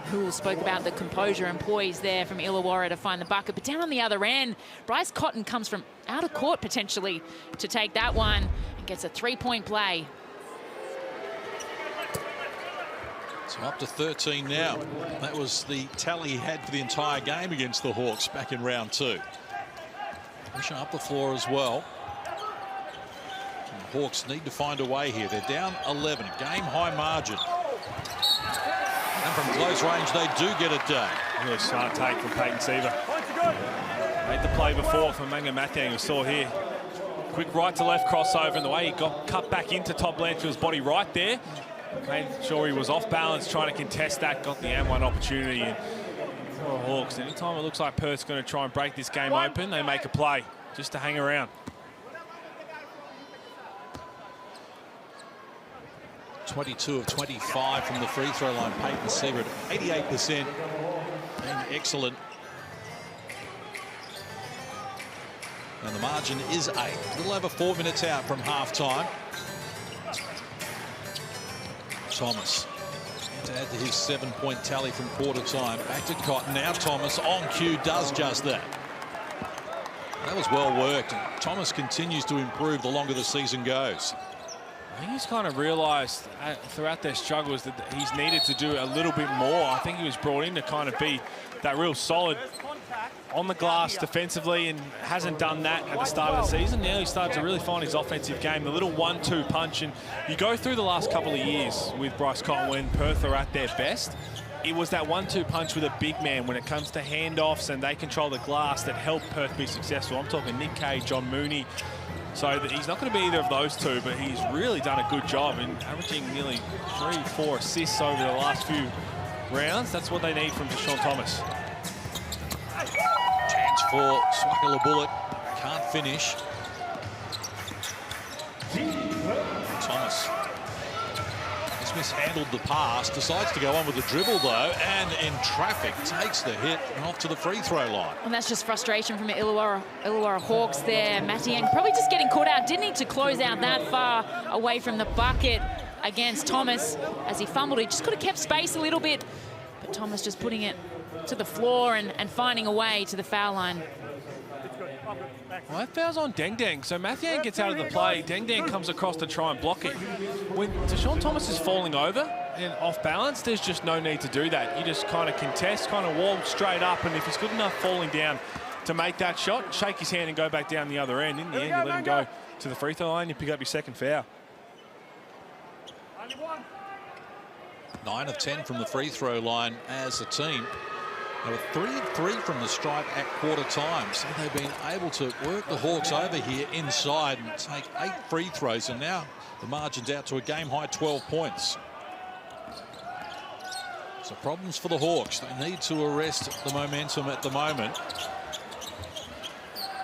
who spoke about the composure and poise there from Illawarra to find the bucket. But down on the other end, Bryce Cotton comes from out of court potentially to take that one and gets a three-point play. So up to 13 now. That was the tally he had for the entire game against the Hawks back in round 2. Pushing up the floor as well. And the Hawks need to find a way here. They're down 11, game-high margin. And from close range, they do get it done. Really smart take from Peyton Seaver. Made the play before from Mango Mathiang, we saw here. Quick right to left crossover, and the way he got cut back into Todd Blanchfield's body right there. Made sure he was off balance, trying to contest that, got the and-one opportunity. And for the Hawks, anytime it looks like Perth's going to try and break this game open, they make a play just to hang around. 22 of 25 from the free throw line. Peyton Seaver at 88%. And excellent. And the margin is 8. A little over 4 minutes out from half-time. Thomas to add to his 7-point tally from quarter time. Back to Cotton. Now Thomas on cue does just that. That was well worked. And Thomas continues to improve the longer the season goes. I think he's kind of realised throughout their struggles that he's needed to do a little bit more. I think he was brought in to kind of be that real solid on the glass defensively, and hasn't done that at the start of the season. Now he started to really find his offensive game, the little 1-2 punch. And you go through the last couple of years with Bryce Cotton when Perth are at their best, it was that 1-2 punch with a big man when it comes to handoffs and they control the glass that helped Perth be successful. I'm talking Nick Kay, John Mooney. So that he's not going to be either of those two, but he's really done a good job in averaging nearly 3-4 assists over the last few rounds. That's what they need from Deshaun Thomas. Chance for Swaka can't finish. Thomas has mishandled the pass, decides to go on with the dribble though, and in traffic takes the hit and off to the free throw line. And that's just frustration from the Illawarra Hawks there. Mathiang probably just getting caught out. Didn't need to close out that far away from the bucket against Thomas as he fumbled. He just could have kept space a little bit, but Thomas just putting it to the floor and finding a way to the foul line. Well, that foul's on Deng Deng. So Mathiang gets out of the play. Deng Deng comes across to try and block it. When Deshaun Thomas is falling over and off balance, there's just no need to do that. You just kind of contest, kind of walk straight up, and if he's good enough falling down to make that shot, shake his hand and go back down the other end. In the end, you let him go to the free throw line, you pick up your second foul. 9 of 10 from the free throw line as a team. They were 3 of 3 from the stripe at quarter time, so they've been able to work the Hawks over here inside and take 8 free throws, and now the margin's out to a game-high 12 points. So problems for the Hawks. They need to arrest the momentum at the moment.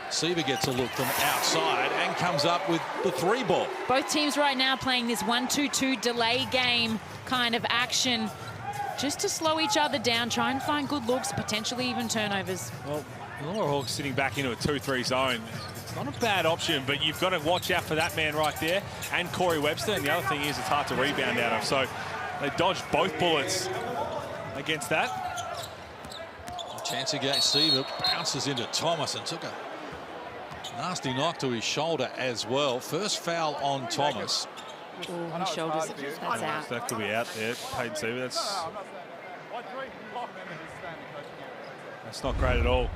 Seaver gets a look from outside and comes up with the 3 ball. Both teams right now playing this 1-2-2 delay game kind of action, just to slow each other down, try and find good looks, potentially even turnovers. Well, Illawarra Hawks sitting back into a 2-3 zone. It's not a bad option, but you've got to watch out for that man right there and Corey Webster. And the other thing is it's hard to rebound out of. So they dodged both bullets against that. A chance against Seaver. Bounces into Thomas and took a nasty knock to his shoulder as well. First foul on Thomas. On his shoulders. That's out. That could be out there. Payton Seaver. That's not great at all.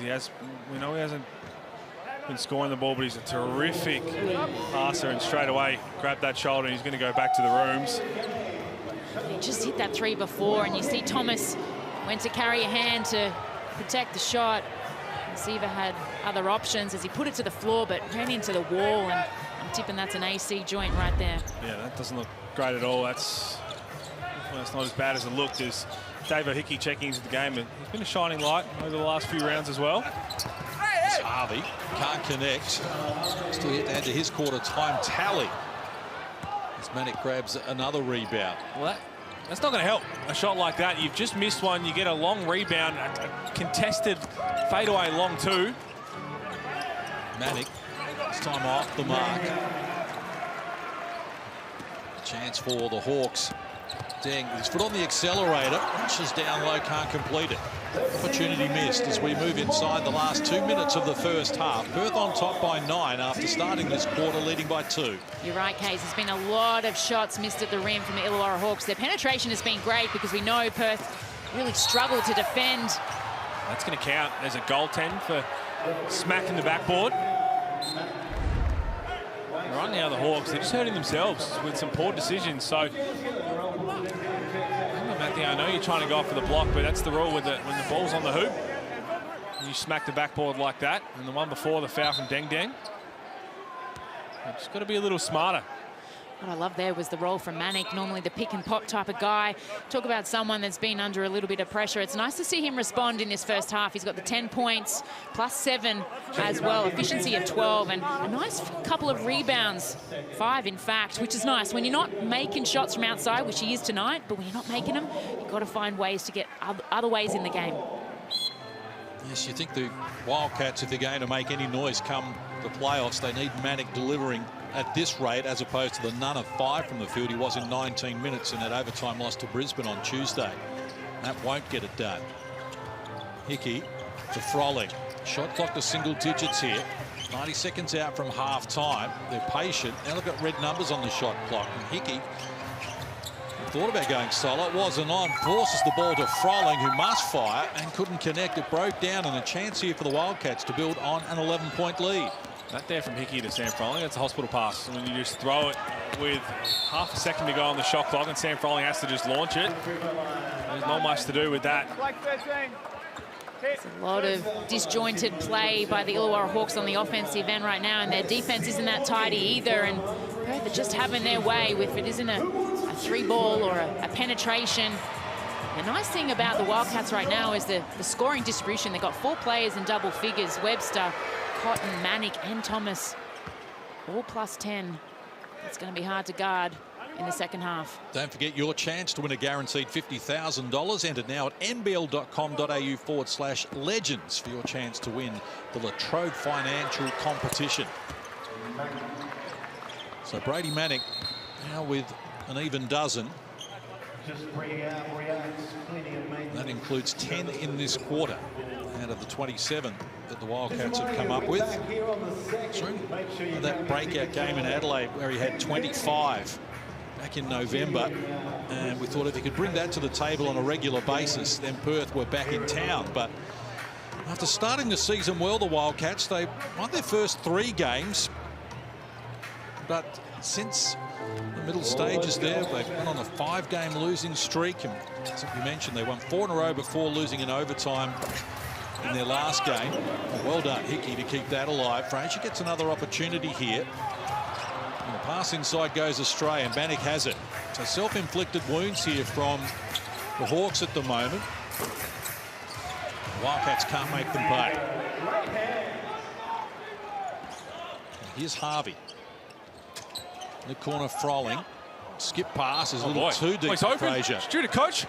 Because we know he hasn't been scoring the ball, but he's a terrific passer, and straight away grabbed that shoulder and he's going to go back to the rooms. He just hit that 3 before, and you see Thomas went to carry a hand to protect the shot. And Seaver had other options as he put it to the floor, but ran into the wall, and I'm tipping that's an AC joint right there. Yeah, that doesn't look great at all. That's not as bad as it looked. As Dave Hickey checking into the game, and he's been a shining light over the last few rounds as well. It's Harvey can't connect. Still yet to add to his quarter time tally. As Manick grabs another rebound. Well, that's not going to help. A shot like that, you've just missed one. You get a long rebound, a contested fadeaway long two. Manick, this time off the mark. Chance for the Hawks. Deng, his foot on the accelerator, pushes down low, can't complete it. Opportunity missed as we move inside the last 2 minutes of the first half. Perth on top by 9 after starting this quarter, leading by 2. You're right, Case. There's been a lot of shots missed at the rim from the Illawarra Hawks. Their penetration has been great because we know Perth really struggled to defend. That's going to count. There's a goaltend for smacking the backboard. Right now, the Hawks, they're just hurting themselves with some poor decisions. So, Matthew, I know you're trying to go for the block, but that's the rule when the ball's on the hoop. You smack the backboard like that. And the one before, the foul from Deng Deng. You've just got to be a little smarter. What I love there was the roll from Manick, normally the pick and pop type of guy. Talk about someone that's been under a little bit of pressure. It's nice to see him respond in this first half. He's got the 10 points, plus 7 as well, efficiency of 12, and a nice couple of rebounds, 5 in fact, which is nice. When you're not making shots from outside, which he is tonight, but when you're not making them, you've got to find ways to get other ways in the game. Yes, you think the Wildcats, if they're going to make any noise come the playoffs, they need Manick delivering at this rate, as opposed to the none of 5 from the field he was in 19 minutes in that overtime loss to Brisbane on Tuesday. That won't get it done. Hickey to Frolling. Shot clock to single digits here. 90 seconds out from half time. They're patient. Now they've got red numbers on the shot clock. And Hickey thought about going solo. It wasn't on. Forces the ball to Frolling, who must fire and couldn't connect. It broke down, and a chance here for the Wildcats to build on an 11-point lead. That there from Hickey to Sam Frolling, that's a hospital pass. When you just throw it with half a second to go on the shot clock and Sam Frolling has to just launch it. There's not much to do with that. There's a lot of disjointed play by the Illawarra Hawks on the offensive end right now, and their defense isn't that tidy either, and Perth are just having their way with it isn't a 3 ball or a penetration. The nice thing about the Wildcats right now is the scoring distribution. They've got 4 players in double figures. Webster, Cotton, Manick and Thomas, all plus 10. It's going to be hard to guard in the second half. Don't forget your chance to win a guaranteed $50,000. Enter now at nbl.com.au/legends for your chance to win the Latrobe Financial Competition. So Brady Manick now with an even dozen. That includes 10 in this quarter out of the 27 that the Wildcats have come up with. Through that breakout game in Adelaide where he had 25 back in November, and we thought if he could bring that to the table on a regular basis, then Perth were back in town. But after starting the season well, the Wildcats, they won their first 3 games, but since the middle stages there, they've been on a 5-game losing streak, and as you mentioned, they won 4 in a row before losing in overtime in their last game. Well done, Hickey, to keep that alive. Fraser gets another opportunity here. And the pass inside goes astray, and Manick has it. So self-inflicted wounds here from the Hawks at the moment. The Wildcats can't make them pay. And here's Harvey. In the corner, Frolling. Skip pass is a little too deep for Fraser. Shoot it, coach.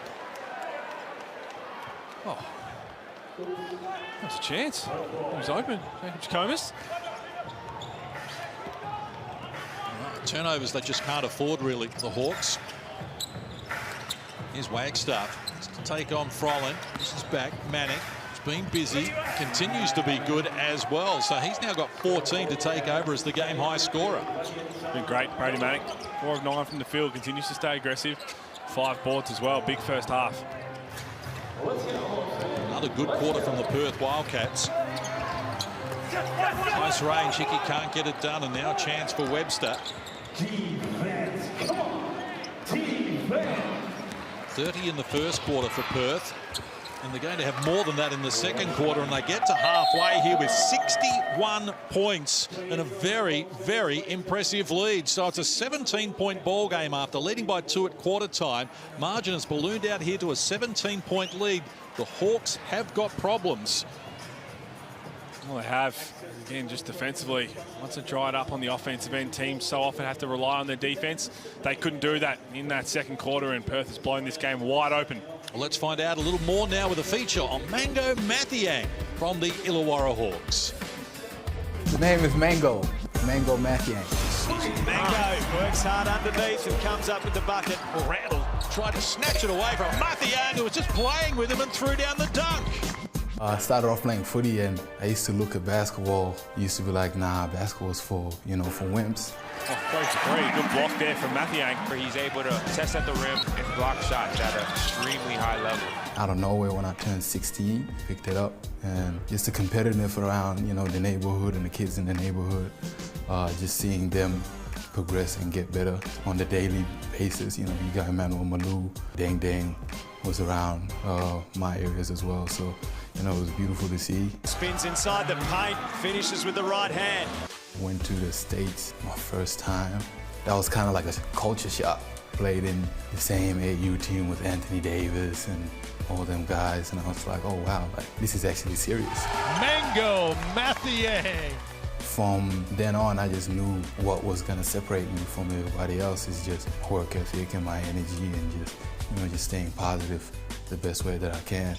Oh. That's a chance. He was open. Comas. Turnovers they just can't afford, really, the Hawks. Here's Wagstaff to take on Froling. This is back. Manning has been busy, continues to be good as well. So he's now got 14 to take over as the game high scorer. Been great, Brady Manning. 4 of 9 from the field, continues to stay aggressive. 5 boards as well, big first half. Another good quarter from the Perth Wildcats. Nice range, Hickey can't get it done, and now a chance for Webster. 30 in the first quarter for Perth, and they're going to have more than that in the second quarter, and they get to halfway here with 61 points and a very, very impressive lead. So it's a 17-point ball game after leading by 2 at quarter time. Margin has ballooned out here to a 17-point lead. The Hawks have got problems. Well, they have. Again, just defensively, once it dried up on the offensive end, teams so often have to rely on their defense. They couldn't do that in that second quarter, and Perth has blown this game wide open. Well, let's find out a little more now with a feature on Mango Mathiang from the Illawarra Hawks. His name is Mango Mathiang. Mango works hard underneath and comes up with the bucket. Well, Randall tried to snatch it away from Mathiang, who was just playing with him and threw down the dunk. I started off playing footy, and I used to look at basketball. Used to be like, nah, basketball's for, for wimps. Oh, good block there from Mathiang. He's able to test at the rim and block shots at an extremely high level. Out of nowhere, when I turned 16, picked it up, and just the competitiveness around, the neighborhood and the kids in the neighborhood, just seeing them progress and get better on the daily basis. You got Emmanuel Malou, Dang Dang was around my areas as well, so it was beautiful to see. Spins inside the paint, finishes with the right hand. Went to the States my first time. That was kind of like a culture shock. Played in the same AU team with Anthony Davis and all them guys, and I was like, oh wow, this is actually serious. Mango Mathiang. From then on, I just knew what was gonna separate me from everybody else is just work ethic and my energy, and just staying positive the best way that I can.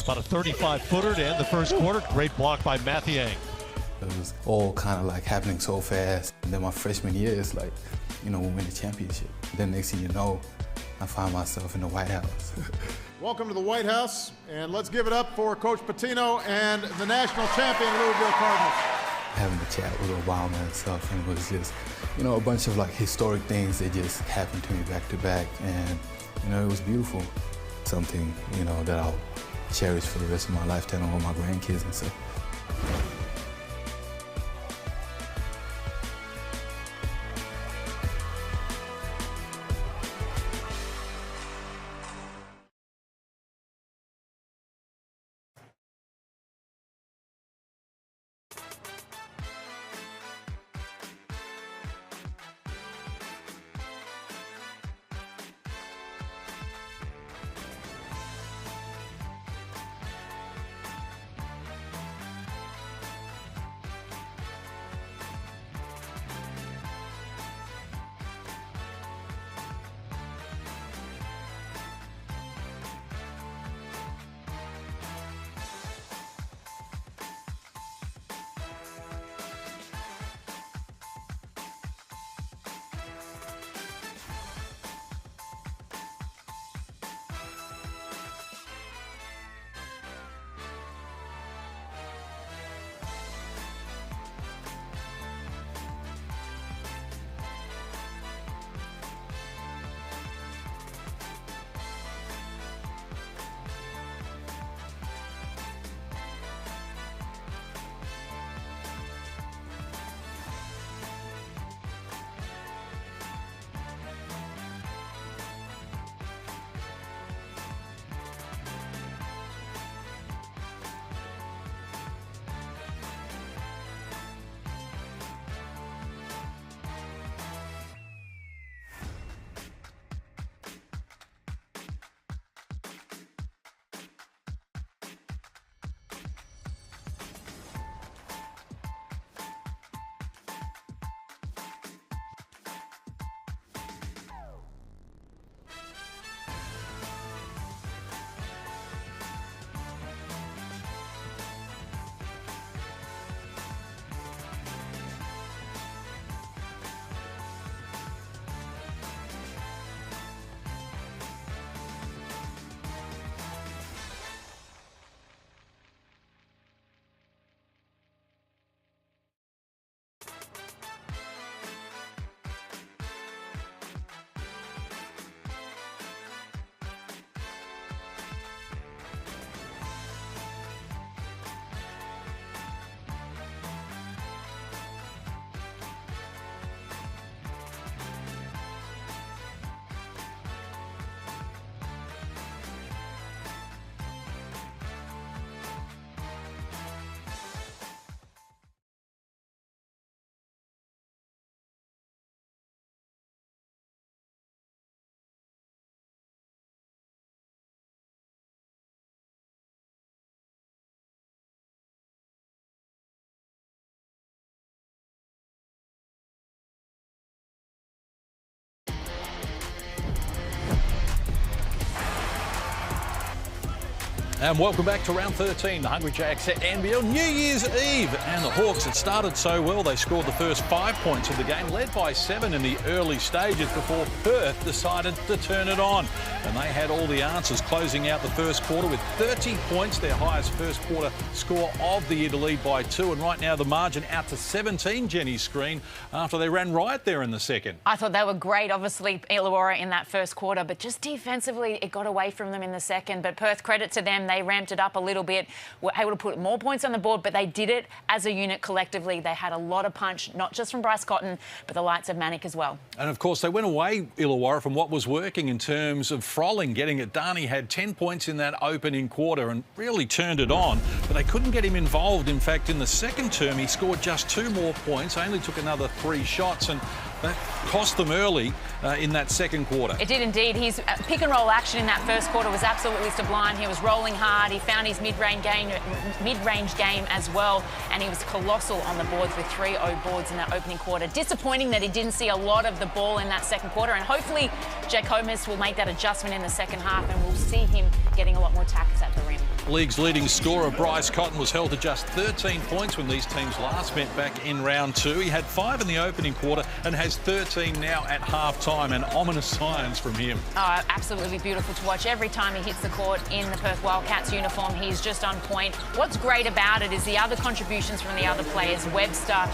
About a 35-footer to end the first quarter. Great block by Mathiang. It was all kind of like happening so fast. And then my freshman year is like, we win the championship. Then next thing you know, I find myself in the White House. Welcome to the White House, and let's give it up for Coach Patino and the national champion Louisville Cardinals. Having a chat with Obama and stuff, and it was just, a bunch of like historic things that just happened to me back to back, and it was beautiful. Something, that I'll cherish for the rest of my life, telling all my grandkids and stuff. And welcome back to round 13, the Hungry Jacks at NBL New Year's Eve. And the Hawks had started so well, they scored the first 5 points of the game, led by 7 in the early stages before Perth decided to turn it on. And they had all the answers, closing out the first quarter with 30 points, their highest first quarter score of the year, to lead by 2. And right now the margin out to 17, Jenny's screen, after they ran riot there in the second. I thought they were great, obviously, Illawarra in that first quarter, but just defensively, it got away from them in the second. But Perth, credit to them, they ramped it up a little bit, were able to put more points on the board, but they did it as a unit collectively. They had a lot of punch, not just from Bryce Cotton, but the likes of Manic as well. And of course, they went away, Illawarra, from what was working in terms of Frolling, getting it done. He had 10 points in that opening quarter and really turned it on, but they couldn't get him involved. In fact, in the second term, he scored just 2 more points, only took another 3 shots, and that cost them early in that second quarter. It did indeed. His pick and roll action in that first quarter was absolutely sublime. He was rolling hard. He found his mid-range game as well, and he was colossal on the boards with 3-0 boards in that opening quarter. Disappointing that he didn't see a lot of the ball in that second quarter, and hopefully Jack Holmes will make that adjustment in the second half, and we'll see him getting a lot more tacks at the rim. League's leading scorer, Bryce Cotton, was held to just 13 points when these teams last met back in round 2. He had 5 in the opening quarter and has 13 now at half-time, and ominous signs from him. Oh, absolutely beautiful to watch. Every time he hits the court in the Perth Wildcats uniform, he's just on point. What's great about it is the other contributions from the other players. Webster,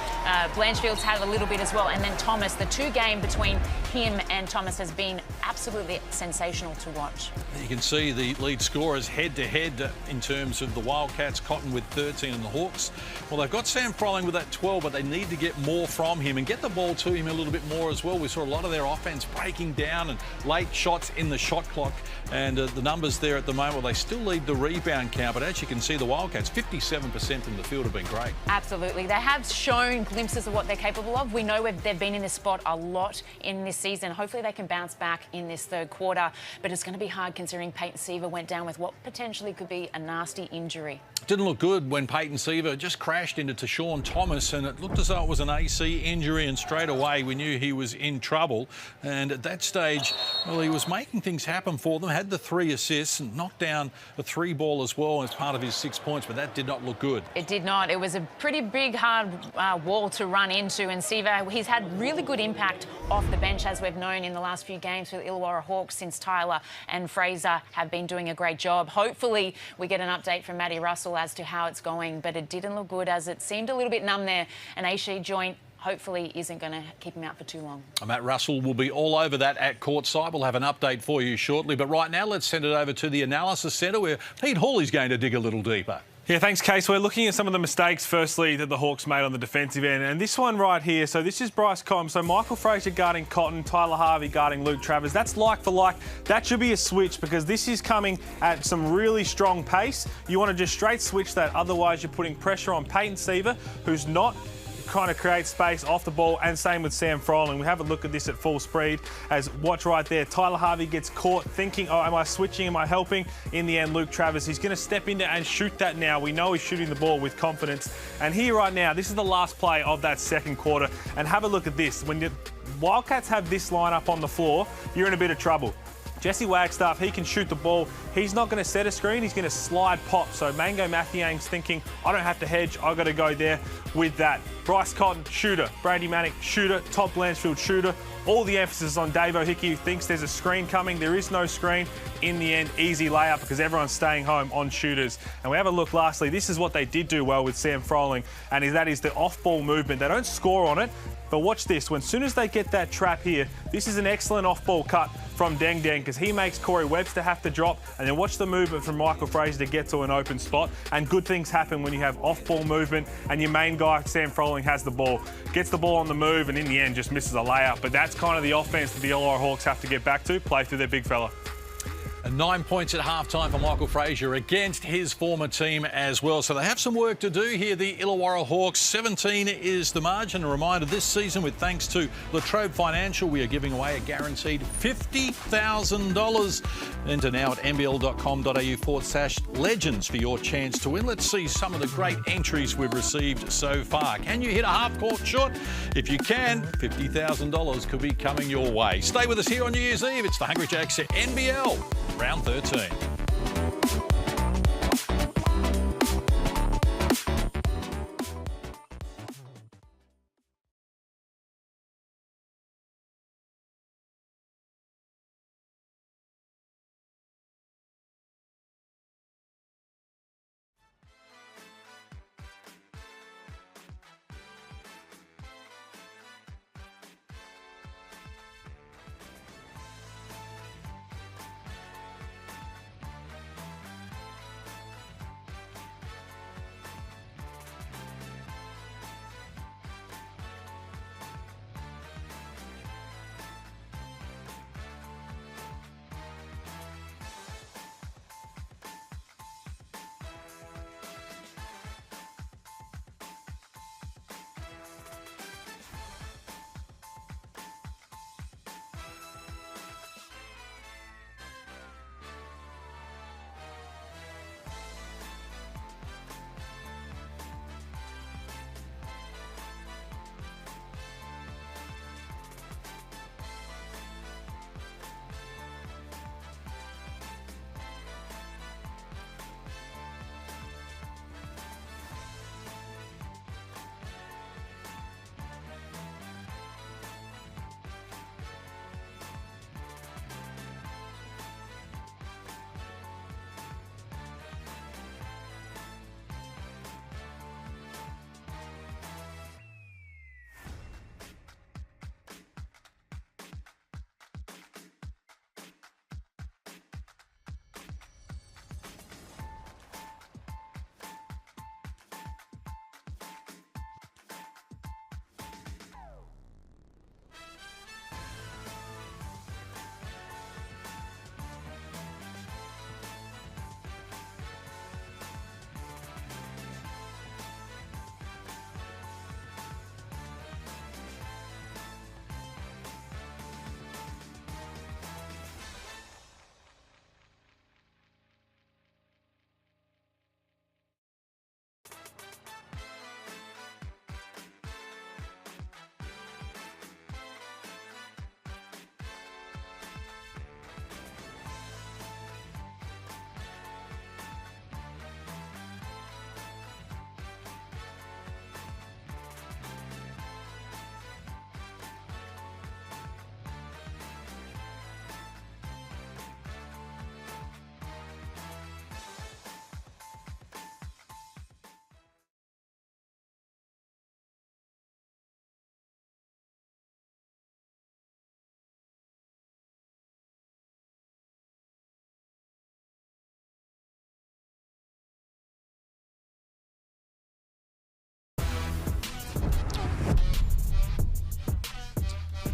Blanchfield's had a little bit as well, and then Thomas. The 2 game between him and Thomas has been absolutely sensational to watch. You can see the lead scorers head-to-head in terms of the Wildcats, Cotton with 13 and the Hawks. Well, they've got Sam Frolling with that 12, but they need to get more from him and get the ball to him a little bit more as well. We saw a lot of their offense breaking down and late shots in the shot clock, and the numbers there at the moment, well, they still lead the rebound count, but as you can see, the Wildcats, 57% from the field, have been great. Absolutely. They have shown glimpses of what they're capable of. We know they've been in this spot a lot in this season. Hopefully they can bounce back in this third quarter, but it's going to be hard considering Peyton Seaver went down with what potentially could be a nasty injury. Didn't look good when Peyton Seaver just crashed into Tashawn Thomas, and it looked as though it was an AC injury, and straight away we knew he was in trouble. And at that stage, well, he was making things happen for them, had the 3 assists and knocked down a 3-ball as well as part of his 6 points, but that did not look good. It did not. It was a pretty big, hard wall to run into, and Seaver, he's had really good impact off the bench, as we've known in the last few games for the Illawarra Hawks, since Tyler and Fraser have been doing a great job. Hopefully we get an update from Maddie Russell as to how it's going, but it didn't look good, as it seemed a little bit numb there. An AC joint hopefully isn't going to keep him out for too long. Matt Russell will be all over that at courtside. We'll have an update for you shortly, but right now let's send it over to the Analysis Centre, where Pete Hawley's going to dig a little deeper. Yeah, thanks, Case. We're looking at some of the mistakes, firstly, that the Hawks made on the defensive end. And this one right here, so this is Bryce Cotton. So Michael Fraser guarding Cotton, Tyler Harvey guarding Luke Travers. That's like for like. That should be a switch, because this is coming at some really strong pace. You want to just straight switch that. Otherwise, you're putting pressure on Peyton Seaver, who's not kind of create space off the ball, and same with Sam Frolling. We have a look at this at full speed, as watch right there. Tyler Harvey gets caught thinking, oh, am I switching? Am I helping? In the end, Luke Travers, he's going to step into and shoot that now. We know he's shooting the ball with confidence. And here right now, this is the last play of that second quarter. And have a look at this. When the Wildcats have this lineup on the floor, you're in a bit of trouble. Jesse Wagstaff, he can shoot the ball. He's not going to set a screen, he's going to slide pop. So Mango Mathiang's thinking, I don't have to hedge, I've got to go there with that. Bryce Cotton, shooter. Brady Manic, shooter. Todd Blanchfield, shooter. All the emphasis on Dave O'Hickey, who thinks there's a screen coming. There is no screen. In the end, easy layup, because everyone's staying home on shooters. And we have a look lastly. This is what they did do well with Sam Frolling, and that is the off-ball movement. They don't score on it, but watch this. As soon as they get that trap here, this is an excellent off-ball cut from Deng Deng, because he makes Corey Webster have to drop, and then watch the movement from Michael Fraser to get to an open spot. And good things happen when you have off-ball movement and your main guy, Sam Frolling, has the ball. Gets the ball on the move, and in the end just misses a layup. But that's kind of the offense that the Illawarra Hawks have to get back to, play through their big fella. And 9 points at half-time for Michael Fraser against his former team as well. So they have some work to do here, the Illawarra Hawks. 17 is the margin. A reminder, this season, with thanks to Latrobe Financial, we are giving away a guaranteed $50,000. Enter now at nbl.com.au/legends for your chance to win. Let's see some of the great entries we've received so far. Can you hit a half-court shot? If you can, $50,000 could be coming your way. Stay with us here on New Year's Eve. It's the Hungry Jacks at NBL. Round 13.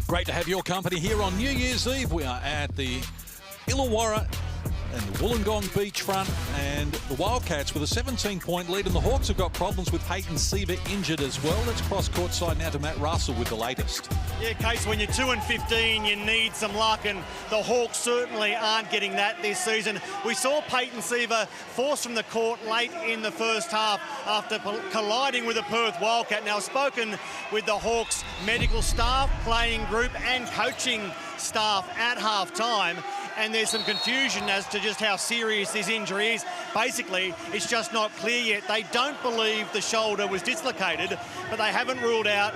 Great to have your company here on New Year's Eve. We are at the Illawarra and the Wollongong beachfront, and the Wildcats with a 17-point lead, and the Hawks have got problems with Peyton Seaver injured as well. Let's cross courtside now to Matt Russell with the latest. Yeah, Case, when you're 2-15, you need some luck, and the Hawks certainly aren't getting that this season. We saw Peyton Seaver forced from the court late in the first half after colliding with a Perth Wildcat. Now, I've spoken with the Hawks medical staff, playing group and coaching staff at half-time, and there's some confusion as to just how serious this injury is. Basically, it's just not clear yet. They don't believe the shoulder was dislocated, but they haven't ruled out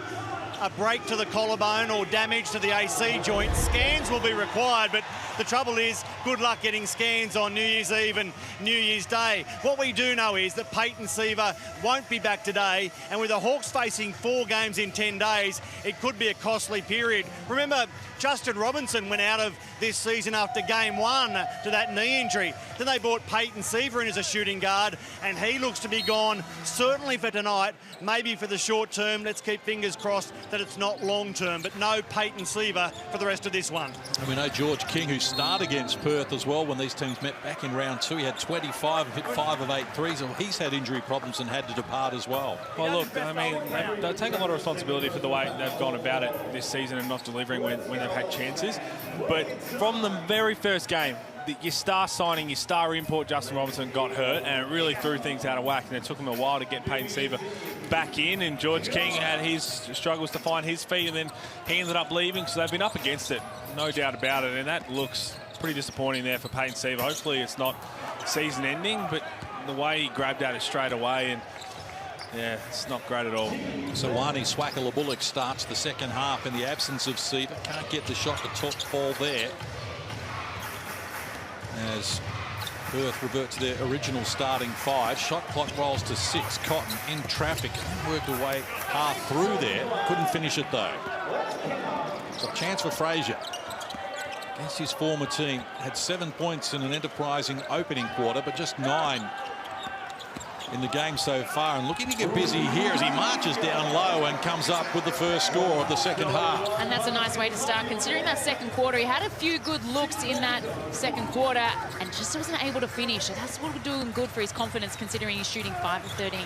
a break to the collarbone or damage to the AC joint. Scans will be required, but the trouble is, good luck getting scans on New Year's Eve and New Year's Day. What we do know is that Peyton Seaver won't be back today, and with the Hawks facing 4 games in 10 days, it could be a costly period. Remember, Justin Robinson went out of this season after game 1 to that knee injury. Then they brought Peyton Seaver in as a shooting guard, and he looks to be gone, certainly for tonight, maybe for the short term. Let's keep fingers crossed that it's not long term, but no Peyton Seaver for the rest of this one. And we know George King, who started against Perth as well when these teams met back in round 2. He had 25 and hit 5 of 8 threes. So he's had injury problems and had to depart as well. Well, look, I mean, they take a lot of responsibility for the way they've gone about it this season and not delivering when they've had chances. But from the very first game, your star signing, your star import, Justin Robinson, got hurt, and it really threw things out of whack, and it took him a while to get Peyton Seaver back in, and George King had his struggles to find his feet, and then he ended up leaving, so they've been up against it, no doubt about it, and that looks pretty disappointing there for Peyton Seaver. Hopefully it's not season-ending, but the way he grabbed at it straight away, and yeah, it's not great at all. So Wani Swakala-Bullock starts the second half in the absence of Seaver. Can't get the shot to fall there, as Perth revert to their original starting 5. Shot clock rolls to 6. Cotton in traffic. Worked away half through there. Couldn't finish it though. So a chance for Frazier. Against his former team. Had 7 points in an enterprising opening quarter, but just 9 in the game so far, and looking to get busy here as he marches down low and comes up with the first score of the second half. And that's a nice way to start, considering that second quarter. He had a few good looks in that second quarter and just wasn't able to finish. And that's what would do him good for his confidence, considering he's shooting 5 of 13.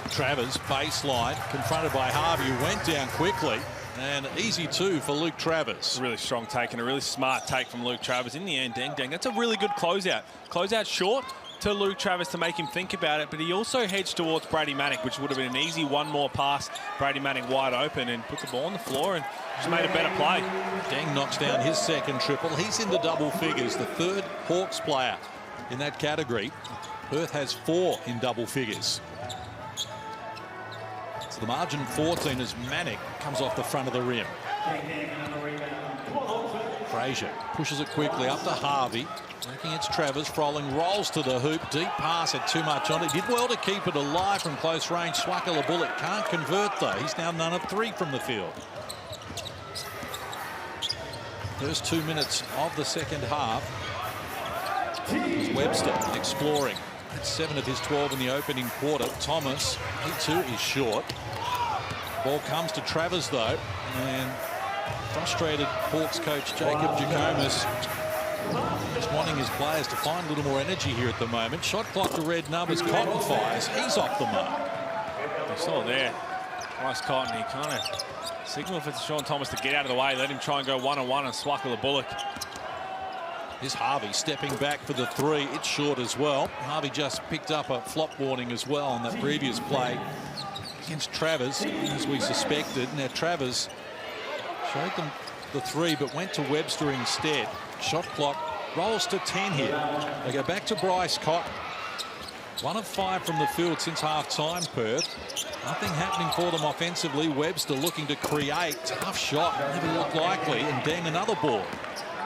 Travers, baseline, confronted by Harvey, who went down quickly. And easy 2 for Luke Travers. Really strong take and a really smart take from Luke Travers. In the end, dang, that's a really good closeout. Closeout short to Luke Travers to make him think about it, but he also hedged towards Brady Manick, which would have been an easy one more pass. Brady Manick wide open and put the ball on the floor and just made a better play. Deng knocks down his second triple. He's in the double figures, the 3rd Hawks player in that category. Perth has 4 in double figures. So the margin 14 as Manick comes off the front of the rim. Frazier pushes it quickly up to Harvey. Looking it's Travers. Froling rolls to the hoop. Deep pass, had too much on it. Did well to keep it alive from close range. Swakala-Bullock can't convert though. He's now none of 3 from the field. First 2 minutes of the second half. Webster exploring. That's 7 of his 12 in the opening quarter. Thomas, he too is short. Ball comes to Travers though, and frustrated Hawks coach Jacob Jackomas just wanting his players to find a little more energy here at the moment. Shot clock to red numbers. Cotton fires. He's off the mark. You saw there, Bryce Cotton, he kind of signaled for Sean Thomas to get out of the way, let him try and go one-on-one and Swakala-Bullock. Here's Harvey stepping back for the 3. It's short as well. Harvey just picked up a flop warning as well on that previous play against Travers, as we suspected. Now Travers showed them the 3, but went to Webster instead. Shot clock rolls to 10 here. They go back to Bryce Cotton. 1 of 5 from the field since half-time, Perth. Nothing happening for them offensively. Webster looking to create. Tough shot, never looked likely, and Deng another ball.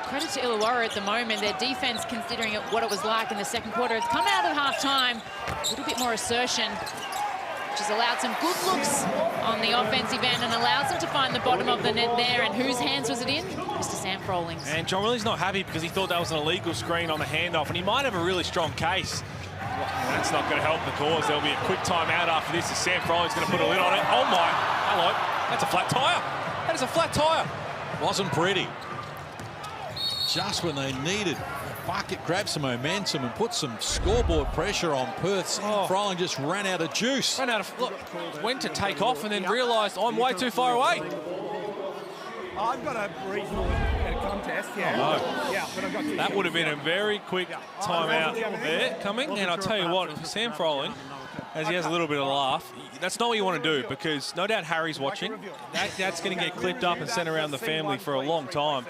Credit to Illawarra at the moment. Their defense, considering what it was like in the second quarter, it's come out at half-time. A little bit more assertion, which has allowed some good looks on the offensive end and allows them to find the bottom of the net there. And whose hands was it in? Mr. Sam Froling's. And John Riley's not happy because he thought that was an illegal screen on the handoff, and he might have a really strong case. That's not going to help the cause. There'll be a quick timeout after this as Sam Froling's going to put a lid on it. Oh my, hello, that's a flat tyre. That is a flat tyre. Wasn't pretty. Just when they needed a bucket, grab some momentum and put some scoreboard pressure on Perth. Sam Froling just ran out of juice. Look, went to take off and then realised I'm way too far away. I've got a reasonable better contest, yeah. Oh, no. Yeah, but I've got two. That would have been a very quick timeout there coming. And I'll tell you what, Sam Froling, as he has a little bit of a laugh, that's not what you want to do, because no doubt Harry's watching. That's going to get clipped up and sent around the family for a long time.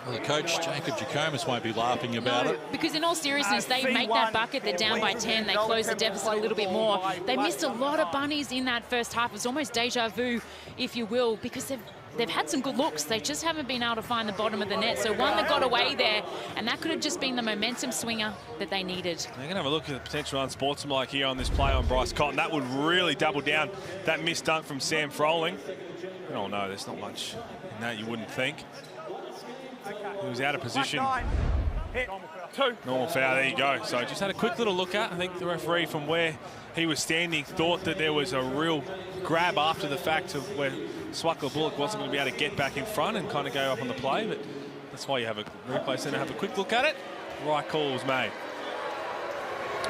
Well, the coach, Jacob Jackomas, won't be laughing about it. Because in all seriousness, they make that bucket, they're down by 10, they close the deficit a little bit more. They missed a lot of bunnies in that first half. It's almost deja vu, if you will, because they've had some good looks. They just haven't been able to find the bottom of the net. So one that got away there, and that could have just been the momentum swinger that they needed. They're going to have a look at the potential unsportsmanlike here on this play on Bryce Cotton. That would really double down that missed dunk from Sam Froling. Oh no, there's not much in that, you wouldn't think. He was out of position. Normal foul, there you go. So just had a quick little look at. I think the referee, from where he was standing, thought that there was a real grab after the fact of where Swackler Bullock wasn't going to be able to get back in front and kind of go up on the play. But that's why you have a replay center, have a quick look at it. Right call was made.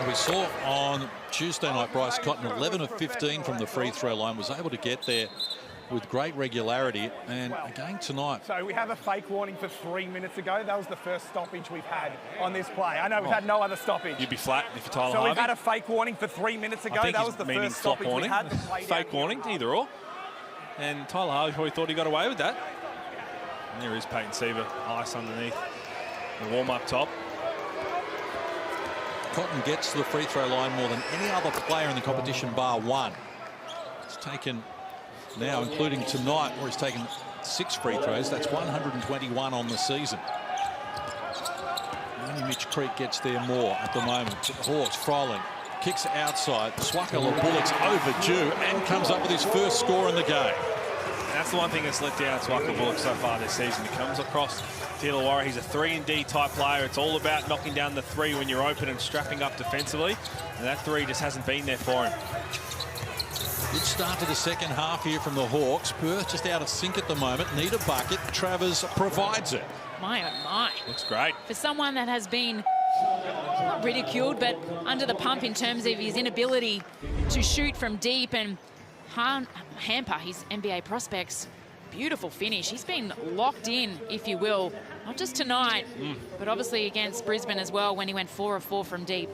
We saw on Tuesday night Bryce Cotton, 11 of 15 from the free throw line, was able to get there with great regularity, and again tonight. So we have a fake warning for 3 minutes ago. That was the first stoppage we've had on this play. I know we've had no other stoppage. You'd be flat if you're Tyler So Harvey. we've had a fake warning for 3 minutes ago. That was the first stoppage we had. Fake warning, either or. And Tyler Harvey probably thought he got away with that. And there is Peyton Seaver, ice underneath the warm-up top. Cotton gets to the free throw line more than any other player in the competition bar one. It's taken now, including tonight, where he's taken 6 free throws. That's 121 on the season. Only Mitch Creek gets there more at the moment. The Hawks, Froling kicks outside. Swackler Bullock's overdue and comes up with his first score in the game. And that's the one thing that's let down Swackler Bullock so far this season. He comes across to Illawarra. He's a 3-and-D type player. It's all about knocking down the 3 when you're open and strapping up defensively. And that 3 just hasn't been there for him. Good start to the second half here from the Hawks. Perth just out of sync at the moment. Need a bucket. Travers provides it. My, oh my. Looks great. For someone that has been not ridiculed, but under the pump in terms of his inability to shoot from deep and hamper his NBA prospects. Beautiful finish. He's been locked in, if you will, not just tonight, but obviously against Brisbane as well when he went 4 of 4 from deep.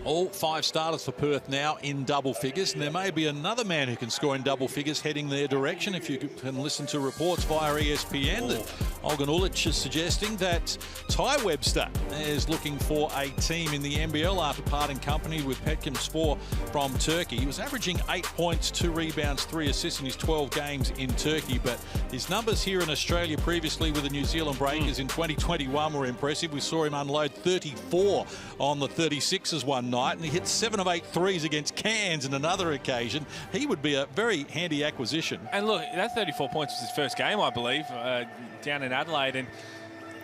All 5 starters for Perth now in double figures, and there may be another man who can score in double figures heading their direction. If you can listen to reports via ESPN, that Olgun Ulic is suggesting that Ty Webster is looking for a team in the NBL after parting company with Petcomspor from Turkey. He was averaging 8 points, 2 rebounds, 3 assists in his 12 games in Turkey, but his numbers here in Australia previously with the New Zealand Breakers in 2021 were impressive. We saw him unload 34 on the 36ers one night, and he hit 7 of 8 threes against Cairns on another occasion. He would be a very handy acquisition. And look, that 34 points was his first game, I believe, down in Adelaide. And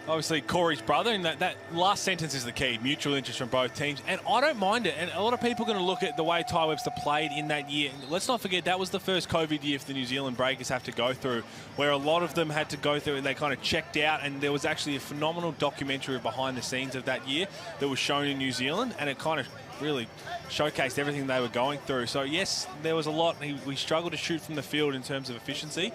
obviously Corey's brother, and that last sentence is the key, mutual interest from both teams. And I don't mind it. And a lot of people are going to look at the way Ty Webster played in that year. Let's not forget that was the first COVID year for the New Zealand Breakers have to go through, where a lot of them had to go through and they kind of checked out. And there was actually a phenomenal documentary behind the scenes of that year that was shown in New Zealand, and it kind of really showcased everything they were going through. So yes, there was a lot. We struggled to shoot from the field in terms of efficiency,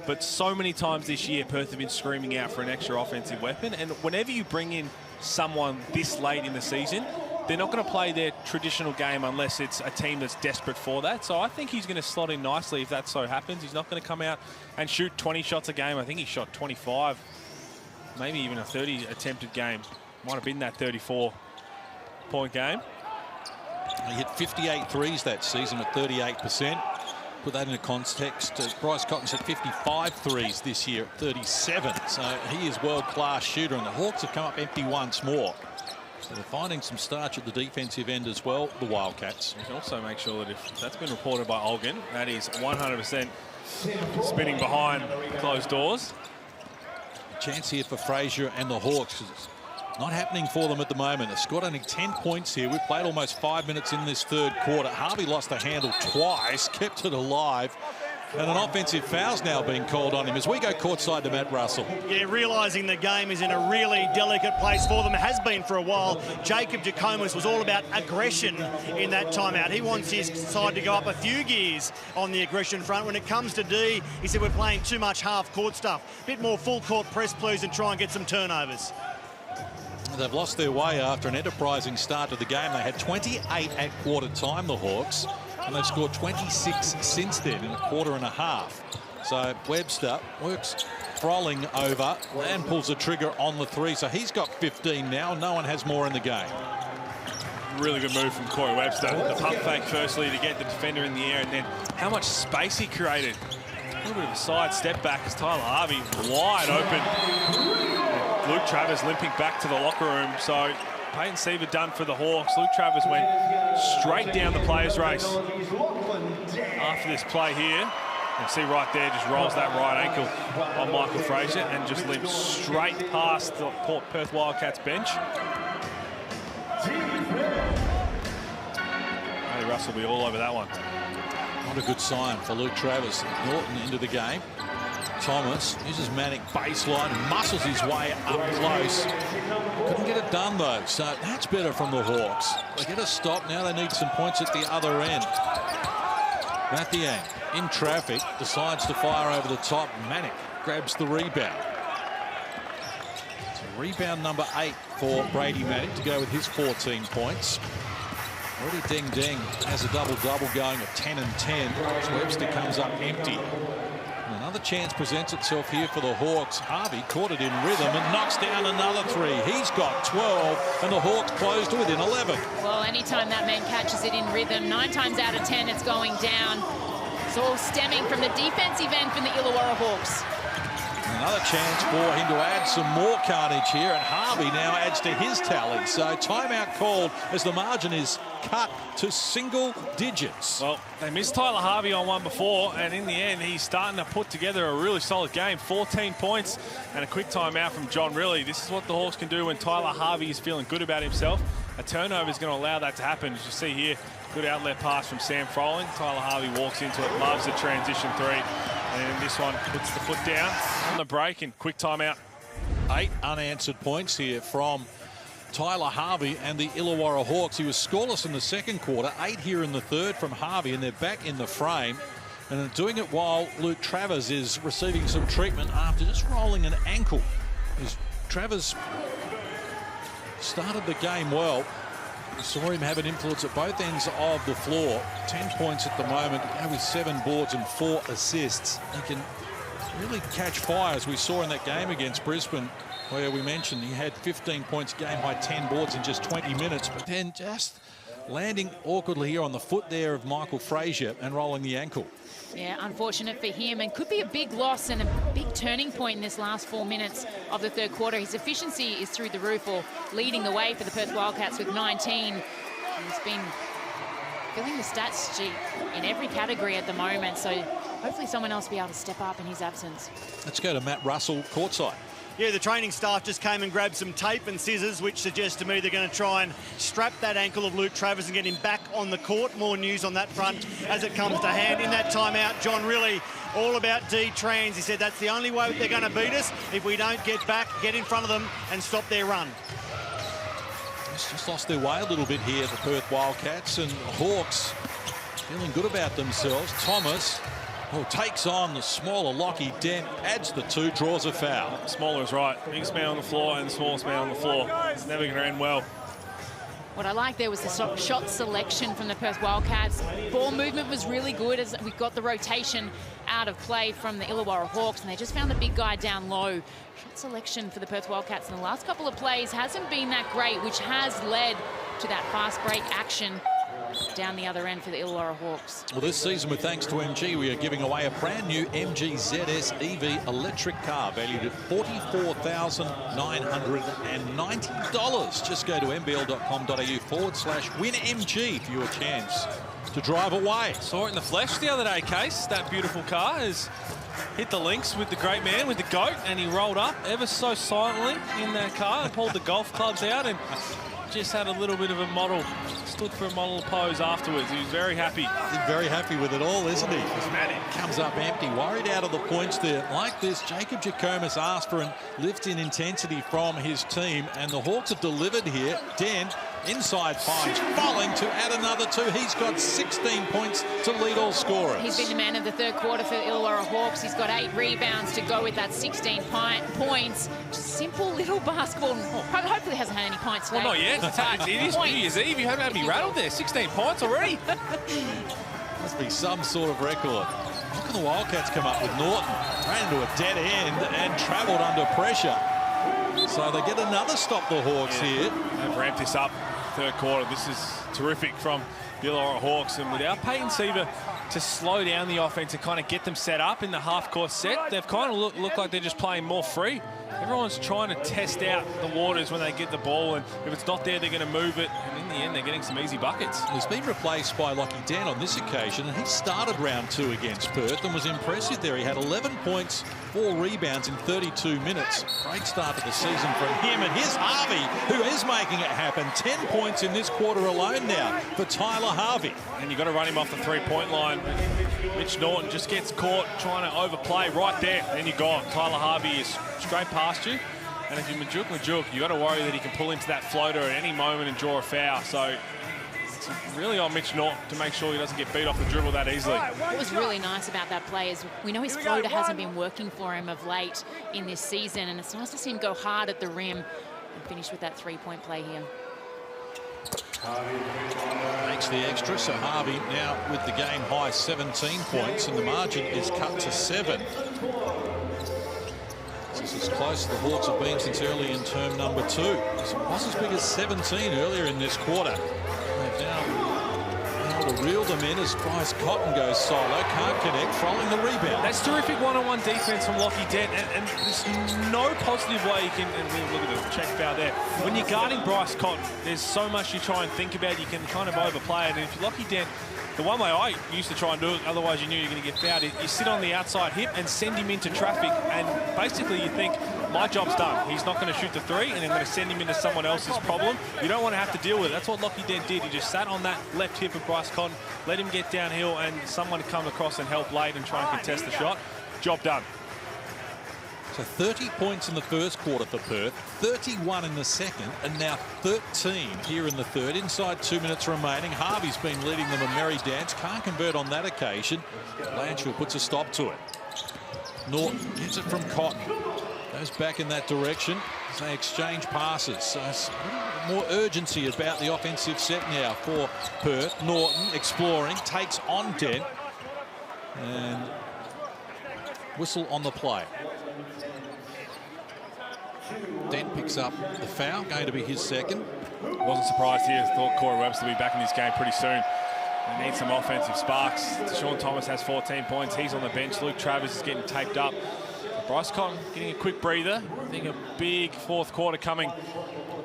but so many times this year Perth have been screaming out for an extra offensive weapon, and whenever you bring in someone this late in the season, they're not going to play their traditional game unless it's a team that's desperate for that. So I think he's going to slot in nicely if that so happens. He's not going to come out and shoot 20 shots a game. I think he shot 25, maybe even a 30 attempted game. Might have been that 34-point game. He hit 58 threes that season at 38%. Put that into context, Bryce Cotton's hit 55 threes this year at 37. So he is world-class shooter, and the Hawks have come up empty once more. So they're finding some starch at the defensive end as well, the Wildcats. You can also make sure that if that's been reported by Olgun, that is 100% spinning behind closed doors. A chance here for Frazier and the Hawks. Not happening for them at the moment. They've scored only 10 points here. We've played almost 5 minutes in this third quarter. Harvey lost the handle twice, kept it alive. And an offensive foul's now being called on him as we go courtside to Matt Russell. Yeah, realising the game is in a really delicate place for them. It has been for a while. Jacob Jackomas was all about aggression in that timeout. He wants his side to go up a few gears on the aggression front. When it comes to D, he said we're playing too much half-court stuff. A bit more full-court press, please, and try and get some turnovers. They've lost their way after an enterprising start to the game. They had 28 at quarter time, the Hawks, and they've scored 26 since then in a quarter and a half. So Webster works Frolling over and pulls the trigger on the three. So he's got 15 now. No one has more in the game. Really good move from Corey Webster. The pump fake firstly to get the defender in the air, and then how much space he created. A little bit of a side step back as Tyler Harvey wide open. Luke Travers limping back to the locker room. So Peyton Seaver done for the Hawks. Luke Travers went straight down the players' race after this play here. You can see right there, just rolls that right ankle on Michael Frazier and just limps straight past the Perth Wildcats bench. Hey, Russell will be all over that one. Not a good sign for Luke Travers. Norton into the game. Thomas uses manic baseline and muscles his way up close. Couldn't get it done though, so that's better from the Hawks. They get a stop, now they need some points at the other end. Mathiang in traffic, decides to fire over the top. Manic grabs the rebound. So rebound number 8 for Brady Manic to go with his 14 points. Already Deng Deng has a double-double going of 10 and 10. Webster comes up empty. Another chance presents itself here for the Hawks. Harvey caught it in rhythm and knocks down another three. He's got 12, and the Hawks close to within 11. Well, anytime that man catches it in rhythm, 9 times out of 10, it's going down. It's all stemming from the defensive end from the Illawarra Hawks. Another chance for him to add some more carnage here, and Harvey now adds to his tally. So timeout called as the margin is cut to single digits. Well, they missed Tyler Harvey on one before, and in the end, he's starting to put together a really solid game. 14 points and a quick timeout from John Riley. This is what the Hawks can do when Tyler Harvey is feeling good about himself. A turnover is going to allow that to happen. As you see here, good outlet pass from Sam Froling. Tyler Harvey walks into it, loves the transition three. And this one puts the foot down on the break and quick timeout. 8 unanswered points here from Tyler Harvey and the Illawarra Hawks. He was scoreless in the second quarter, 8 here in the third from Harvey, and they're back in the frame. And they're doing it while Luke Travers is receiving some treatment after just rolling an ankle. As Travers started the game well. We saw him have an influence at both ends of the floor. 10 points at the moment, with 7 boards and 4 assists. He can really catch fire, as we saw in that game against Brisbane, where we mentioned he had 15 points, game high 10 boards in just 20 minutes, but then just landing awkwardly here on the foot there of Michael Frazier and rolling the ankle. Yeah, unfortunate for him, and could be a big loss and a big turning point in this last 4 minutes of the third quarter. His efficiency is through the roof, or leading the way for the Perth Wildcats with 19. He's been filling the stats sheet in every category at the moment, so hopefully someone else will be able to step up in his absence. Let's go to Matt Russell courtside. Yeah, the training staff just came and grabbed some tape and scissors, which suggests to me they're going to try and strap that ankle of Luke Travers and get him back on the court. More news on that front as it comes to hand. In that timeout, John Riley, all about D-Trans. He said that's the only way they're going to beat us if we don't get back, get in front of them and stop their run. Just lost their way a little bit here, the Perth Wildcats, and the Hawks feeling good about themselves. Thomas takes on the smaller Lockie Dent, adds the 2, draws a foul. Smaller is right. Biggest man on the floor and the smallest man on the floor. It's never going to end well. What I like there was the shot selection from the Perth Wildcats. Ball movement was really good as we got the rotation out of play from the Illawarra Hawks, and they just found the big guy down low. Shot selection for the Perth Wildcats in the last couple of plays hasn't been that great, which has led to that fast break action down the other end for the Illawarra Hawks. Well, this season, with thanks to MG, we are giving away a brand new MG ZS EV electric car valued at $44,990. Just go to nbl.com.au/winmg for your chance to drive away. Saw it in the flesh the other day, Case. That beautiful car has hit the links with the great man, with the GOAT, and he rolled up ever so silently in that car and pulled the golf clubs out and just had a little bit of a model stood for a model pose afterwards. He was very happy. He's very happy with it all, isn't he? Comes up empty, worried out of the points there. Like this, Jacob Jackomas asked for a lift in intensity from his team, and the Hawks have delivered here. Den, inside finds Folling to add another 2. He's got 16 points to lead all scorers. He's been the man of the third quarter for Illawarra Hawks. He's got 8 rebounds to go with that 16 points. Just simple little basketball. Hopefully hasn't had any pints today. Well, not yet. It is New Year's Eve. You haven't had me rattled there. 16 pints already. Must be some sort of record. Look at the Wildcats come up with Norton. Ran into a dead end and travelled under pressure. So they get another stop, the Hawks here. They've ramped this up third quarter. This is terrific from the Illawarra Hawks. And without Peyton Seaver to slow down the offense and kind of get them set up in the half-court set, they've kind of look like they're just playing more free. Everyone's trying to test out the waters when they get the ball, and if it's not there, they're going to move it. And in the end, they're getting some easy buckets. He's been replaced by Lockie Dan on this occasion, and he started round 2 against Perth and was impressive there. He had 11 points, 4 rebounds in 32 minutes. Great start to the season from him. And here's Harvey, who is making it happen. 10 points in this quarter alone now for Tyler Harvey. And you've got to run him off the three-point line. Mitch Norton just gets caught trying to overplay right there. Then you're gone. Tyler Harvey is straight past you. And if you Majuk, you've got to worry that he can pull into that floater at any moment and draw a foul. So it's really on Mitch Norton to make sure he doesn't get beat off the dribble that easily. What was really nice about that play is we know his floater hasn't been working for him of late in this season, and it's nice to see him go hard at the rim and finish with that 3-point play here. Makes the extra, so Harvey now with the game high 17 points, and the margin is cut to 7. This is as close as the Hawks have been since early in term number 2. It was as big as 17 earlier in this quarter. They've now able to reel them in as Bryce Cotton goes solo, can't connect, following the rebound. That's terrific one-on-one defense from Lockie Dent, and there's no positive way you can, and look at the check foul there. When you're guarding Bryce Cotton, there's so much you try and think about, you can kind of overplay it, and if Lockie Dent, the one way I used to try and do it, otherwise you knew you're going to get fouled, is you sit on the outside hip and send him into traffic, and basically you think, my job's done. He's not going to shoot the three, and I'm going to send him into someone else's problem. You don't want to have to deal with it. That's what Lockie Dent did. He just sat on that left hip of Bryce Cotton, let him get downhill, and someone come across and help late and try and contest the shot. Job done. So 30 points in the first quarter for Perth, 31 in the second, and now 13 here in the third. Inside 2 minutes remaining. Harvey's been leading them a merry dance. Can't convert on that occasion. Blanchfield puts a stop to it. Norton gets it from Cotton. Goes back in that direction as they exchange passes. So it's a little more urgency about the offensive set now for Perth. Norton exploring, takes on Dent. And whistle on the play. Dent picks up the foul, going to be his second. Wasn't surprised here. Thought Corey Webster will be back in this game pretty soon. They need some offensive sparks. Sean Thomas has 14 points. He's on the bench. Luke Travers is getting taped up. Bryce Cotton getting a quick breather. I think a big fourth quarter coming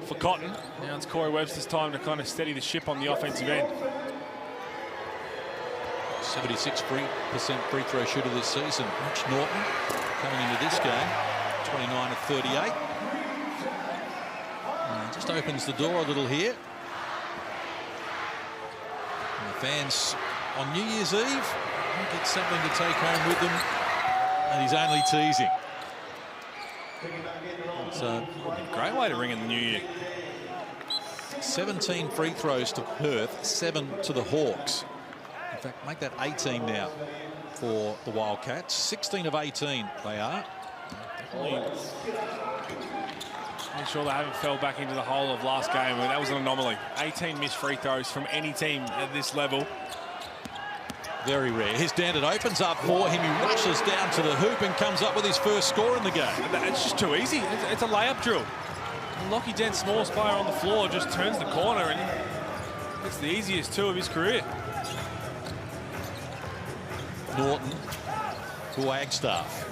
for Cotton. Now it's Corey Webster's time to kind of steady the ship on the offensive end. 76% free throw shooter this season. Mitch Norton coming into this game, 29 of 38. Just opens the door a little here. And the fans on New Year's Eve get something to take home with them, and he's only teasing. It's a great way to ring in the new year. 17 free throws to Perth, 7 to the Hawks. In fact, make that 18 now for the Wildcats. 16 of 18 they are. Make sure they haven't fell back into the hole of last game. That was an anomaly. 18 missed free throws from any team at this level. Very rare. Here's Dan, it opens up for him. He rushes down to the hoop and comes up with his first score in the game. It's just too easy. It's a layup drill. Lockie Dent, smallest player on the floor, just turns the corner and it's the easiest two of his career. Norton to Wagstaff.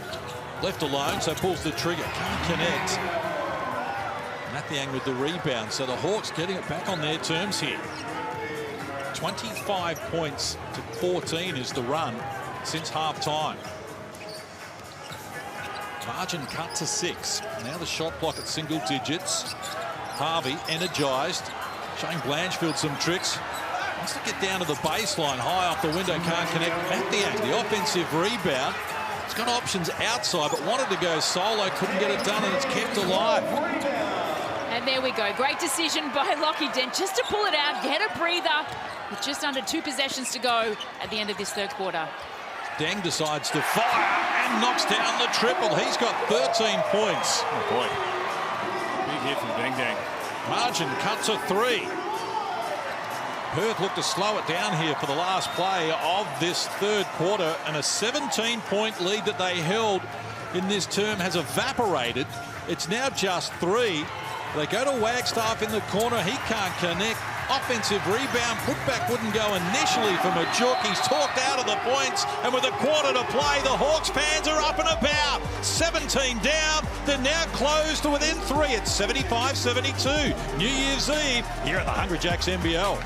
Left alone, so pulls the trigger. Can't connect. Mathiang with the rebound, so the Hawks getting it back on their terms here. 25 points to 14 is the run since half-time. Margin cut to 6. Now the shot clock at single digits. Harvey energized. Shane Blanchfield some tricks. Wants to get down to the baseline, high off the window, can't connect. Mathiang, the offensive rebound. He's got options outside, but wanted to go solo, couldn't get it done, and it's kept alive. And there we go. Great decision by Lockie Dent just to pull it out, get a breather with just under 2 possessions to go at the end of this third quarter. Deng decides to fire and knocks down the triple. He's got 13 points. Oh, boy. Big hit from Deng. Margin cut to 3. Perth looked to slow it down here for the last play of this third quarter, and a 17-point lead that they held in this term has evaporated. It's now just 3. They go to Wagstaff in the corner. He can't connect. Offensive rebound. Putback wouldn't go initially from Majuk. He's talked out of the points. And with a quarter to play, the Hawks fans are up and about. 17 down. They're now close to within 3. It's 75-72. New Year's Eve here at the Hungry Jacks NBL.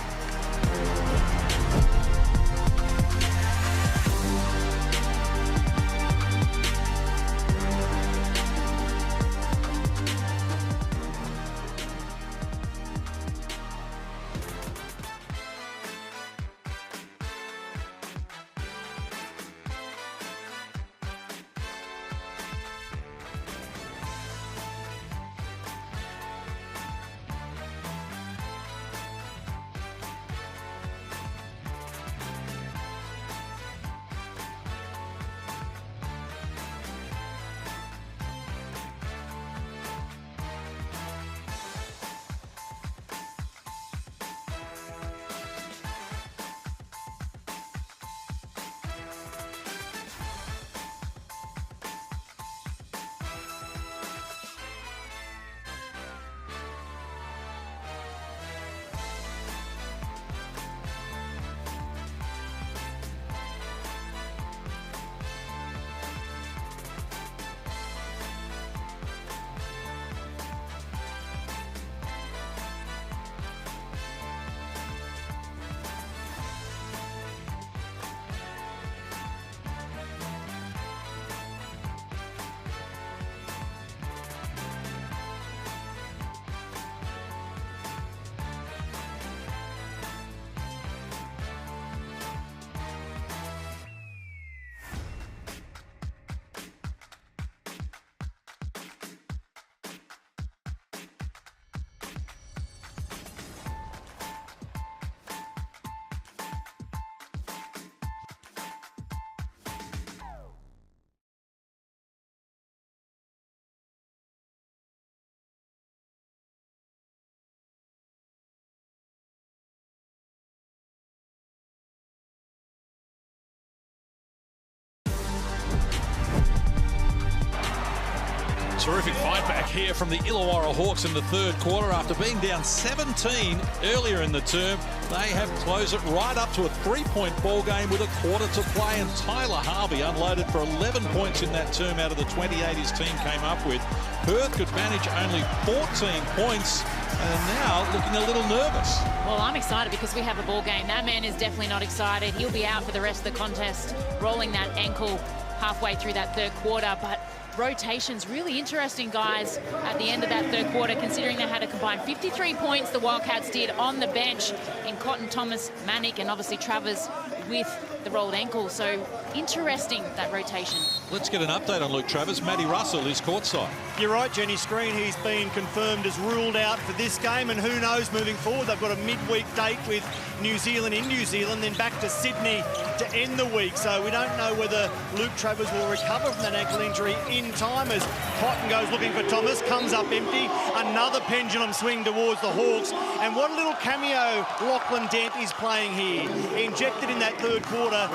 Terrific fight back here from the Illawarra Hawks in the third quarter. After being down 17 earlier in the term, they have closed it right up to a 3-point ball game with a quarter to play. And Tyler Harvey unloaded for 11 points in that term out of the 28 his team came up with. Perth could manage only 14 points and now looking a little nervous. Well, I'm excited because we have a ball game. That man is definitely not excited. He'll be out for the rest of the contest, rolling that ankle halfway through that third quarter. But rotations really interesting, guys, at the end of that third quarter, considering they had a combined 53 points the Wildcats did on the bench in Cotton, Thomas, Manick, and obviously Travers with the rolled ankle. So interesting, that rotation. Let's get an update on Luke Travers. Matty Russell is courtside. You're right, Jenny Screen. He's been confirmed as ruled out for this game, and who knows moving forward. They've got a midweek date with New Zealand in New Zealand, then back to Sydney to end the week. So we don't know whether Luke Travers will recover from that ankle injury in time, as Cotton goes looking for Thomas, comes up empty. Another pendulum swing towards the Hawks. And what a little cameo Lachlan Dent is playing here. Injected in that third quarter,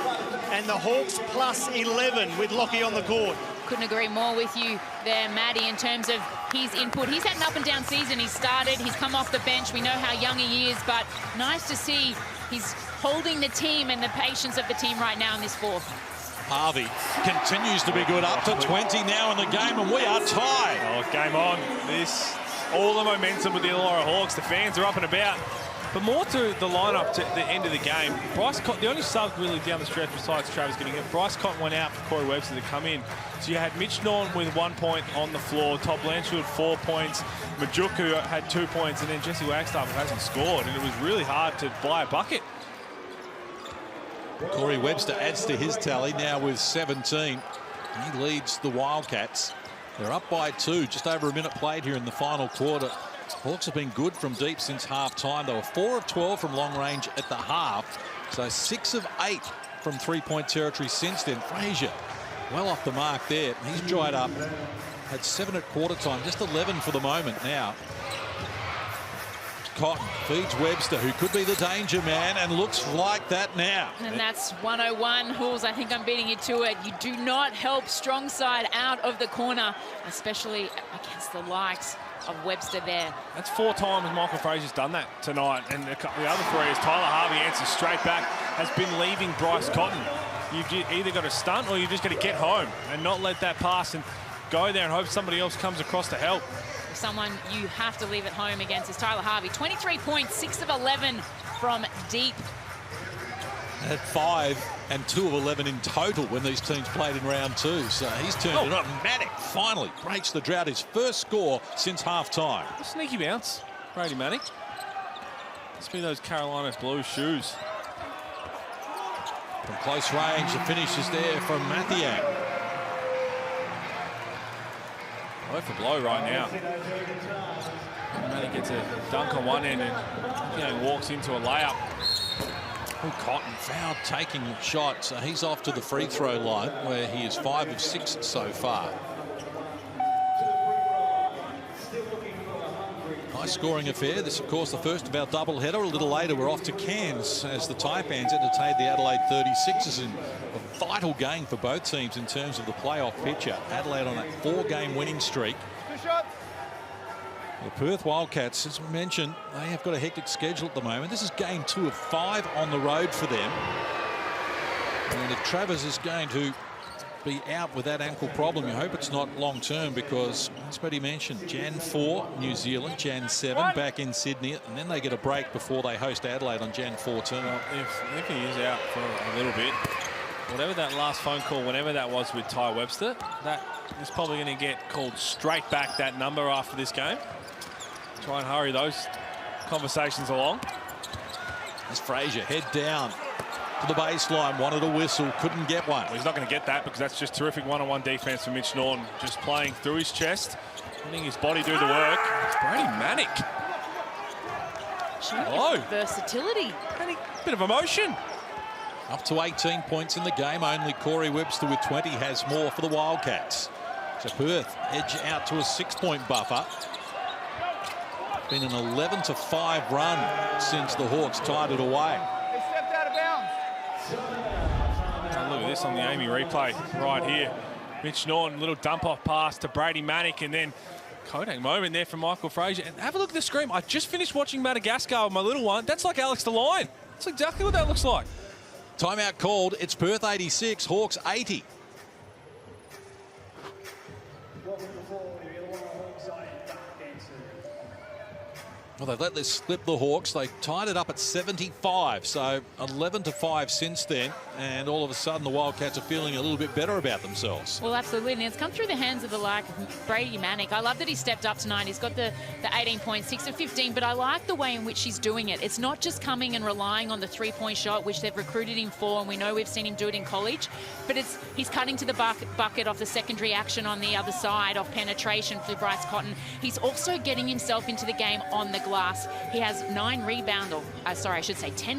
and the Hawks plus 11 with Lockie on the court. Couldn't agree more with you there, Maddie, in terms of his input. He's had an up-and-down season. He's started, he's come off the bench. We know how young he is, but nice to see he's holding the team and the patience of the team right now in this fourth. Harvey continues to be good, up to 20 now in the game, and we are tied. Oh, game on. All the momentum with the Illawarra Hawks. The fans are up and about. But more to the lineup to the end of the game. Bryce Cotton, the only sub really down the stretch besides Travis getting it, Bryce Cotton went out for Corey Webster to come in. So you had Mitch Norton with 1 point on the floor, Todd Blanchard 4 points, Majuku had 2 points, and then Jesse Wagstaff hasn't scored. And it was really hard to buy a bucket. Corey Webster adds to his tally now with 17. He leads the Wildcats. They're up by 2, just over a minute played here in the final quarter. Hawks have been good from deep since half-time. They were 4 of 12 from long range at the half, so 6 of 8 from three-point territory since then. Frazier, well off the mark there. He's dried up. Had 7 at quarter time, just 11 for the moment now. Cotton feeds Webster, who could be the danger man, and looks like that now. And that's 101. Hulls, I think I'm beating you to it. You do not help strong side out of the corner, especially against the likes of Webster there. That's 4 times Michael Frazier's done that tonight. And the other 3 is Tyler Harvey answers straight back, has been leaving Bryce Cotton. You've either got to stunt or you've just got to get home and not let that pass and go there and hope somebody else comes across to help. Someone you have to leave at home against is Tyler Harvey. 23 points, 6 of 11 from deep. At 5 and 2 of 11 in total when these teams played in round 2. So he's turned it up. Manic finally breaks the drought. His first score since half-time. A sneaky bounce, Brady Manic. Must be those Carolina blue shoes. From close range, the finish is there from Mathiang. Blow for blow right now. Manic gets a dunk on one end and walks into a layup. Oh, Cotton foul taking shot, so he's off to the free throw line where he is 5 of 6 so far. High scoring affair. This, of course, the first of our doubleheader. A little later, we're off to Cairns as the Taipans entertain the Adelaide 36ers in a vital game for both teams in terms of the playoff picture. Adelaide on a 4-game winning streak. The Perth Wildcats, as we mentioned, they have got a hectic schedule at the moment. This is game 2 of 5 on the road for them. And if Travers is going to be out with that ankle problem, you hope it's not long term, because as Betty mentioned, Jan 4 New Zealand, Jan 7 back in Sydney, and then they get a break before they host Adelaide on Jan 14. Well, if he is out for a little bit, whatever that last phone call, whenever that was with Ty Webster, that is probably going to get called straight back, that number, after this game. Try and hurry those conversations along. As Frazier head down to the baseline, wanted a whistle, couldn't get one. Well, he's not going to get that because that's just terrific one-on-one defense from Mitch Norton, just playing through his chest, letting his body do the work. It's Brady Manic. Oh, versatility. Manic, bit of emotion. Up to 18 points in the game. Only Corey Webster with 20 has more for the Wildcats. So Perth edge out to a 6-point buffer. Been an 11-5 run since the Hawks tied it away. They stepped out of bounds. Oh, look at this on the Amy replay right here. Mitch Norton, little dump-off pass to Brady Manic, and then Kodak moment there from Michael Frazier. And have a look at the screen. I just finished watching Madagascar with my little one. That's like Alex DeLine. That's exactly what that looks like. Timeout called. It's Perth 86, Hawks 80. Well, they've let this slip, the Hawks. They tied it up at 75, so 11-5 since then. And all of a sudden, the Wildcats are feeling a little bit better about themselves. Well, absolutely. And it's come through the hands of the like Brady Manic. I love that he stepped up tonight. He's got the 18 points, 6 of 15, but I like the way in which he's doing it. It's not just coming and relying on the three-point shot, which they've recruited him for, and we know we've seen him do it in college, but he's cutting to the bucket off the secondary action on the other side, off penetration through Bryce Cotton. He's also getting himself into the game on the glass. He has 10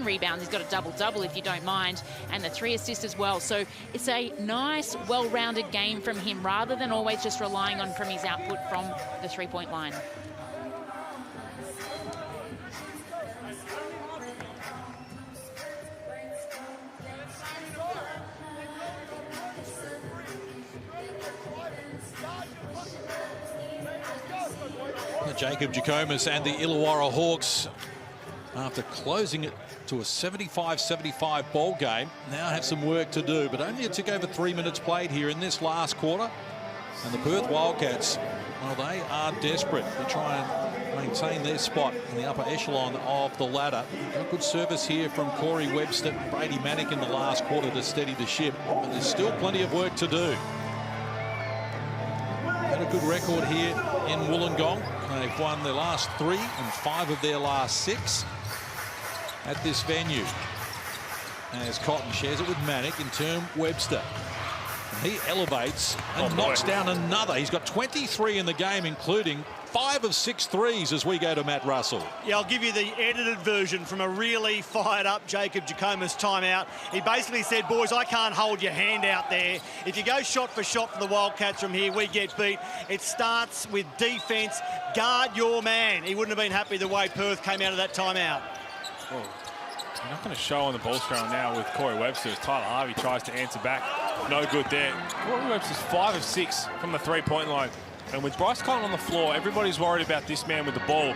rebounds. He's got a double-double, if you don't mind, and the 3 assists as well. So it's a nice, well-rounded game from him, rather than always just relying on from his output from the three-point line. Jacob Jackomas and the Illawarra Hawks, after closing it to a 75-75 ball game, now have some work to do, but only a tick over 3 minutes played here in this last quarter. And the Perth Wildcats, well, they are desperate to try and maintain their spot in the upper echelon of the ladder. A good service here from Corey Webster, Brady Manick in the last quarter to steady the ship. But there's still plenty of work to do. Had a good record here in Wollongong. They've won their last 3 and 5 of their last 6 at this venue. As Cotton shares it with Manick, in turn Webster. He elevates and knocks down another. He's got 23 in the game, including 5 of 6 threes as we go to Matt Russell. Yeah, I'll give you the edited version from a really fired-up Jacob Jacoma's timeout. He basically said, boys, I can't hold your hand out there. If you go shot for the Wildcats from here, we get beat. It starts with defence. Guard your man. He wouldn't have been happy the way Perth came out of that timeout. Whoa. They're not going to show on the ball scrum now with Corey Webster as Tyler Harvey tries to answer back. No good there. Corey Webster's 5 of 6 from the three-point line. And with Bryce Cotton on the floor, everybody's worried about this man with the ball.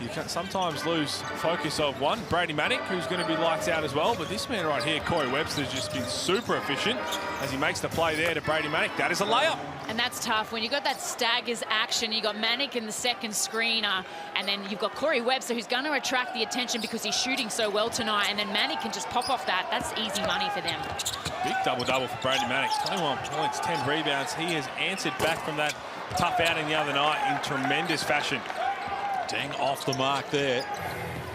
You can sometimes lose focus of one, Brady Manick, who's going to be lights out as well. But this man right here, Corey Webster's just been super efficient as he makes the play there to Brady Manick. That is a layup. And that's tough. When you've got that staggers action, you've got Manick in the second screener, and then you've got Corey Webster, who's going to attract the attention because he's shooting so well tonight, and then Manick can just pop off that. That's easy money for them. Big double-double for Brady Manick. 21 points, 10 rebounds. He has answered back from that tough outing the other night in tremendous fashion. Dang off the mark there.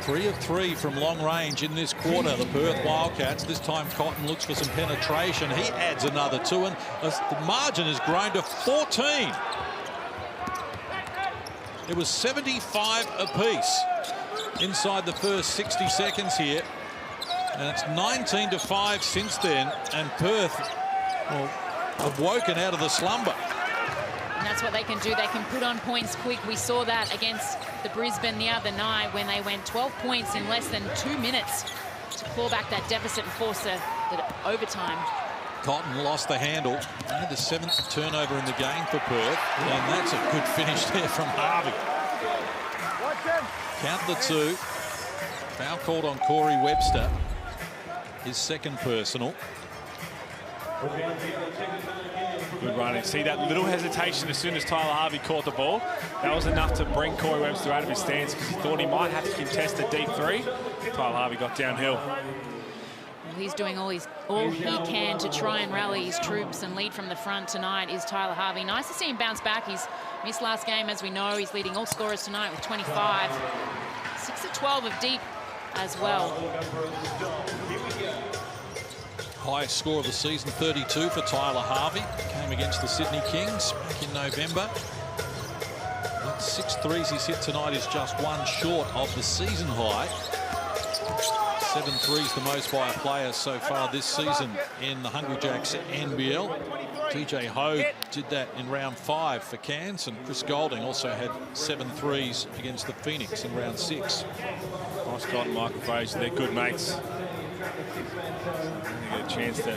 3 of 3 from long range in this quarter, the Perth Wildcats. This time Cotton looks for some penetration. He adds another 2, and the margin has grown to 14. It was 75 apiece inside the first 60 seconds here. And it's 19-5 since then, and Perth, well, have woken out of the slumber. And that's what they can do. They can put on points quick. We saw that against the Brisbane the other night when they went 12 points in less than 2 minutes to claw back that deficit and force the overtime. Cotton lost the handle. Only the 7th turnover in the game for Perth. And that's a good finish there from Harvey. Count the 2. Foul called on Corey Webster. His second personal. Good running. See that little hesitation as soon as Tyler Harvey caught the ball. That was enough to bring Corey Webster out of his stance because he thought he might have to contest a deep 3. Tyler Harvey got downhill. Well, he's doing all he can to try and rally his troops and lead from the front tonight is Tyler Harvey. Nice to see him bounce back. He's missed last game, as we know. He's leading all scorers tonight with 25. 6 of 12 of deep as well. Highest score of the season, 32 for Tyler Harvey. Came against the Sydney Kings back in November. 6 threes he's hit tonight is just 1 short of the season high. 7 threes, the most by a player so far this season in the Hungry Jacks NBL. TJ Ho did that in round 5 for Cairns, and Chris Golding also had 7 threes against the Phoenix in round 6. Bryce Cotton and Michael Fraser, they're good mates. They get a chance to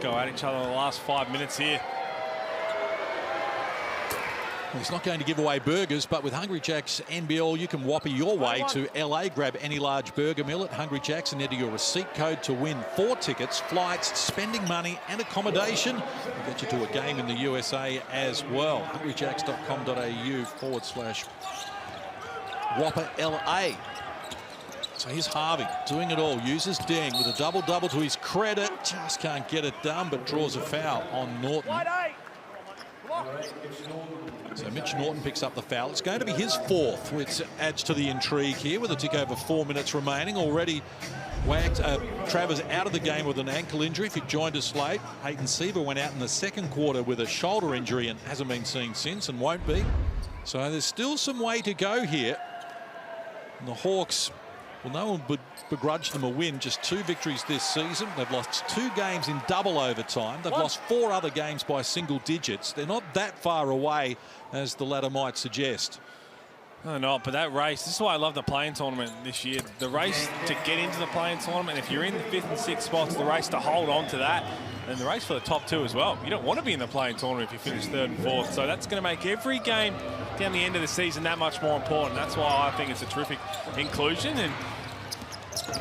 go at each other in the last 5 minutes here. Well, he's not going to give away burgers, but with Hungry Jack's NBL, you can whopper your way to LA. Grab any large burger meal at Hungry Jack's and enter your receipt code to win 4 tickets, flights, spending money and accommodation. We'll get you to a game in the USA as well. HungryJacks.com.au/Whopper LA. So here's Harvey doing it all. Uses Deng with a double-double to his credit. Just can't get it done, but draws a foul on Norton. So Mitch Norton picks up the foul. It's going to be his 4th, which adds to the intrigue here with a tick over 4 minutes remaining. Already Travers out of the game with an ankle injury. If you joined us late, Hayden Seaver went out in the second quarter with a shoulder injury and hasn't been seen since and won't be. So there's still some way to go here. And the Hawks, well, no one would begrudge them a win. Just 2 victories this season. They've lost 2 games in double overtime. They've lost 4 other games by single digits. They're not that far away as the ladder might suggest. No, not, but that race, this is why I love the play-in tournament this year. The race to get into the play-in tournament, if you're in the 5th and 6th spots, the race to hold on to that, and the race for the top 2 as well. You don't want to be in the play-in tournament if you finish 3rd and 4th, so that's going to make every game down the end of the season that much more important. That's why I think it's a terrific inclusion, and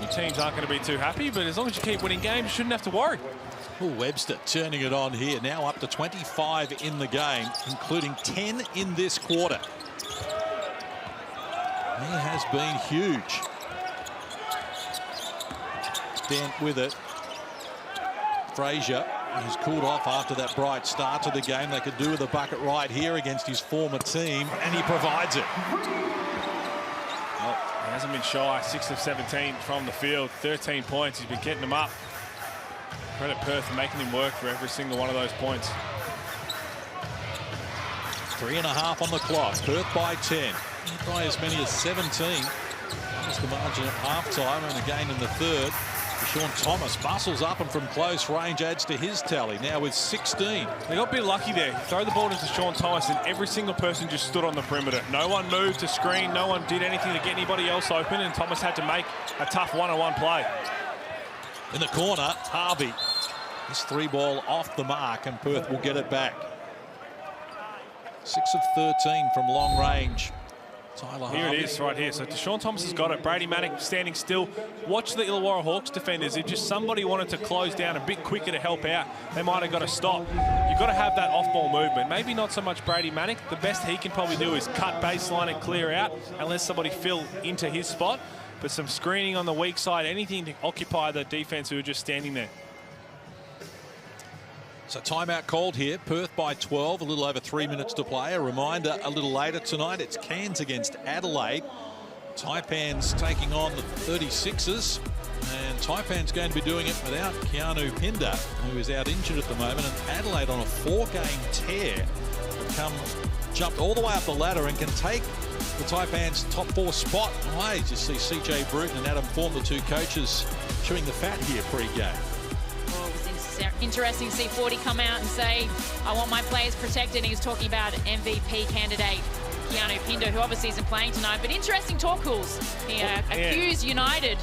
your teams aren't going to be too happy, but as long as you keep winning games, you shouldn't have to worry. Oh, Webster turning it on here, now up to 25 in the game, including 10 in this quarter. He has been huge. Dent with it. Frazier, who's cooled off after that bright start to the game. They could do with a bucket right here against his former team, and he provides it. Well, he hasn't been shy. 6 of 17 from the field. 13 points. He's been getting them up. Credit Perth for making him work for every single one of those points. 3.5 on the clock. Perth by 10. By as many as 17. That's the margin at halftime, and again in the third. Sean Thomas muscles up and from close range adds to his tally, now with 16. They got a bit lucky there. Throw the ball to Sean Thomas and every single person just stood on the perimeter. No one moved to screen, no one did anything to get anybody else open, and Thomas had to make a tough one-on-one play. In the corner, Harvey. This 3-ball off the mark, and Perth will get it back. 6 of 13 from long range. Tyler Here Harvey. it is right here. So Deshaun Thomas has got it. Brady Manick standing still. Watch the Illawarra Hawks defenders. If just somebody wanted to close down a bit quicker to help out, they might have got to stop. You've got to have that off-ball movement. Maybe not so much Brady Manick. The best he can probably do is cut baseline and clear out and let somebody fill into his spot. But some screening on the weak side, anything to occupy the defense who are just standing there. So timeout called here. Perth by 12, a little over 3 minutes to play. A reminder a little later tonight, it's Cairns against Adelaide. Taipan's taking on the 36ers. And Taipan's going to be doing it without Keanu Pinder, who is out injured at the moment. And Adelaide on a 4-game tear jumped all the way up the ladder and can take the Taipan's top 4 spot away. You see CJ Bruton and Adam Form, the 2 coaches, chewing the fat here pre-game. Interesting to see 40 come out and say, I want my players protected. He was talking about MVP candidate Keanu Pinder, who obviously isn't playing tonight. But interesting talk, Cools. He accused United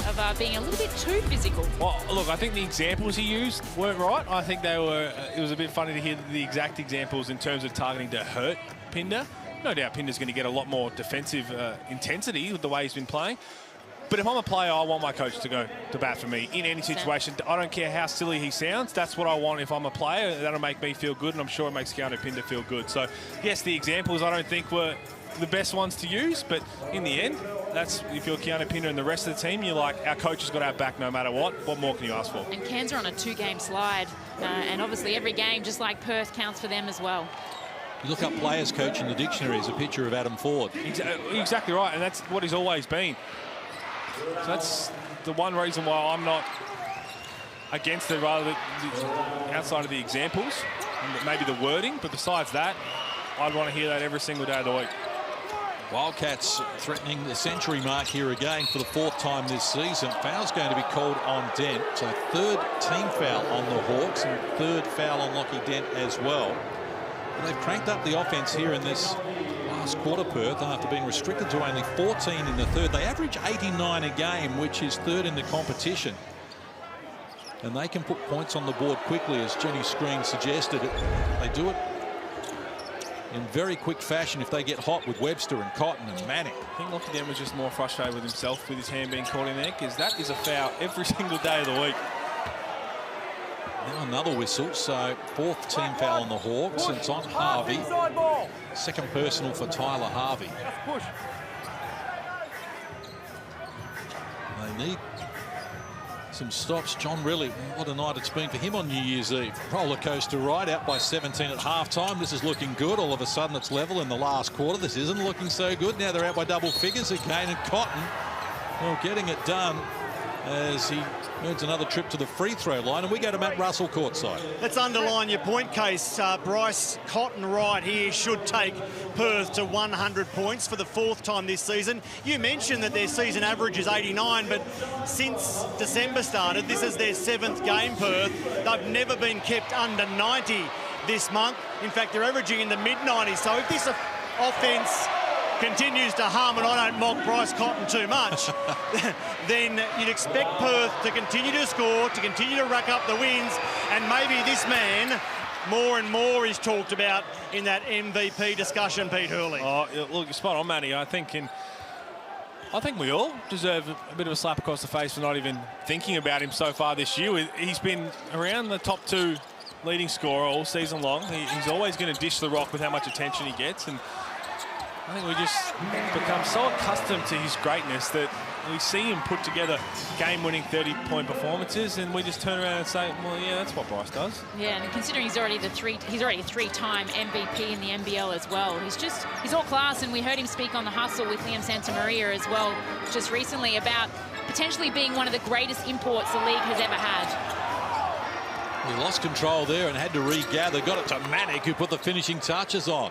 of being a little bit too physical. Well, look, I think the examples he used weren't right. I think they were. It was a bit funny to hear the exact examples in terms of targeting to hurt Pinder. No doubt Pinder's going to get a lot more defensive intensity with the way he's been playing. But if I'm a player, I want my coach to go to bat for me in any situation. I don't care how silly he sounds. That's what I want if I'm a player. That'll make me feel good, and I'm sure it makes Keanu Pinder feel good. So, yes, the examples I don't think were the best ones to use, but in the end, that's if you're Keanu Pinder and the rest of the team, you're like, our coach has got our back no matter what. What more can you ask for? And Cairns are on a 2-game slide, and obviously every game, just like Perth, counts for them as well. You look up players coach in the dictionary, is a picture of Adam Ford. Exactly right, and that's what he's always been. So that's the one reason why I'm not against it, rather than outside of the examples and maybe the wording. But besides that, I'd want to hear that every single day of the week. Wildcats threatening the century mark here again for the 4th time this season. Foul's going to be called on Dent. So 3rd team foul on the Hawks and 3rd foul on Lockie Dent as well. But they've cranked up the offense here in this last quarter, Perth, after being restricted to only 14 in the 3rd. They average 89 a game, which is 3rd in the competition. And they can put points on the board quickly, as Jenny Screen suggested. They do it in very quick fashion if they get hot with Webster and Cotton and Manning. I think Lockie Dent was just more frustrated with himself with his hand being caught in there, because that is a foul every single day of the week. Now another whistle, so 4th team foul on the Hawks, and it's on Harvey. 2nd personal for Tyler Harvey. They need some stops. John Riley, what a night it's been for him on New Year's Eve. Roller coaster ride, out by 17 at halftime. This is looking good. All of a sudden it's level in the last quarter. This isn't looking so good. Now they're out by double figures again, and Cotton, well, getting it done as he earns another trip to the free throw line, and we go to Matt Russell courtside. Let's underline your point, Case. Bryce Cotton right here should take Perth to 100 points for the 4th time this season. You mentioned that their season average is 89, but since December started, this is their 7th game, Perth. They've never been kept under 90 this month. In fact, they're averaging in the mid-90s. So if this offense continues to hum, and I don't mock Bryce Cotton too much, then you'd expect Perth to continue to score, to continue to rack up the wins, and maybe this man more and more is talked about in that MVP discussion, Pete Hurley. Oh, look, you're spot on, Matty. I think we all deserve a bit of a slap across the face for not even thinking about him so far this year. He's been around the top 2 leading scorer all season long. He's always going to dish the rock with how much attention he gets, and I think we just become so accustomed to his greatness that we see him put together game-winning 30-point performances, and we just turn around and say, well, yeah, that's what Bryce does. Yeah, and considering he's already a three-time MVP in the NBL as well. He's all class, and we heard him speak on The Hustle with Liam Santamaria as well just recently about potentially being one of the greatest imports the league has ever had. He lost control there and had to regather. Got it to Manick, who put the finishing touches on.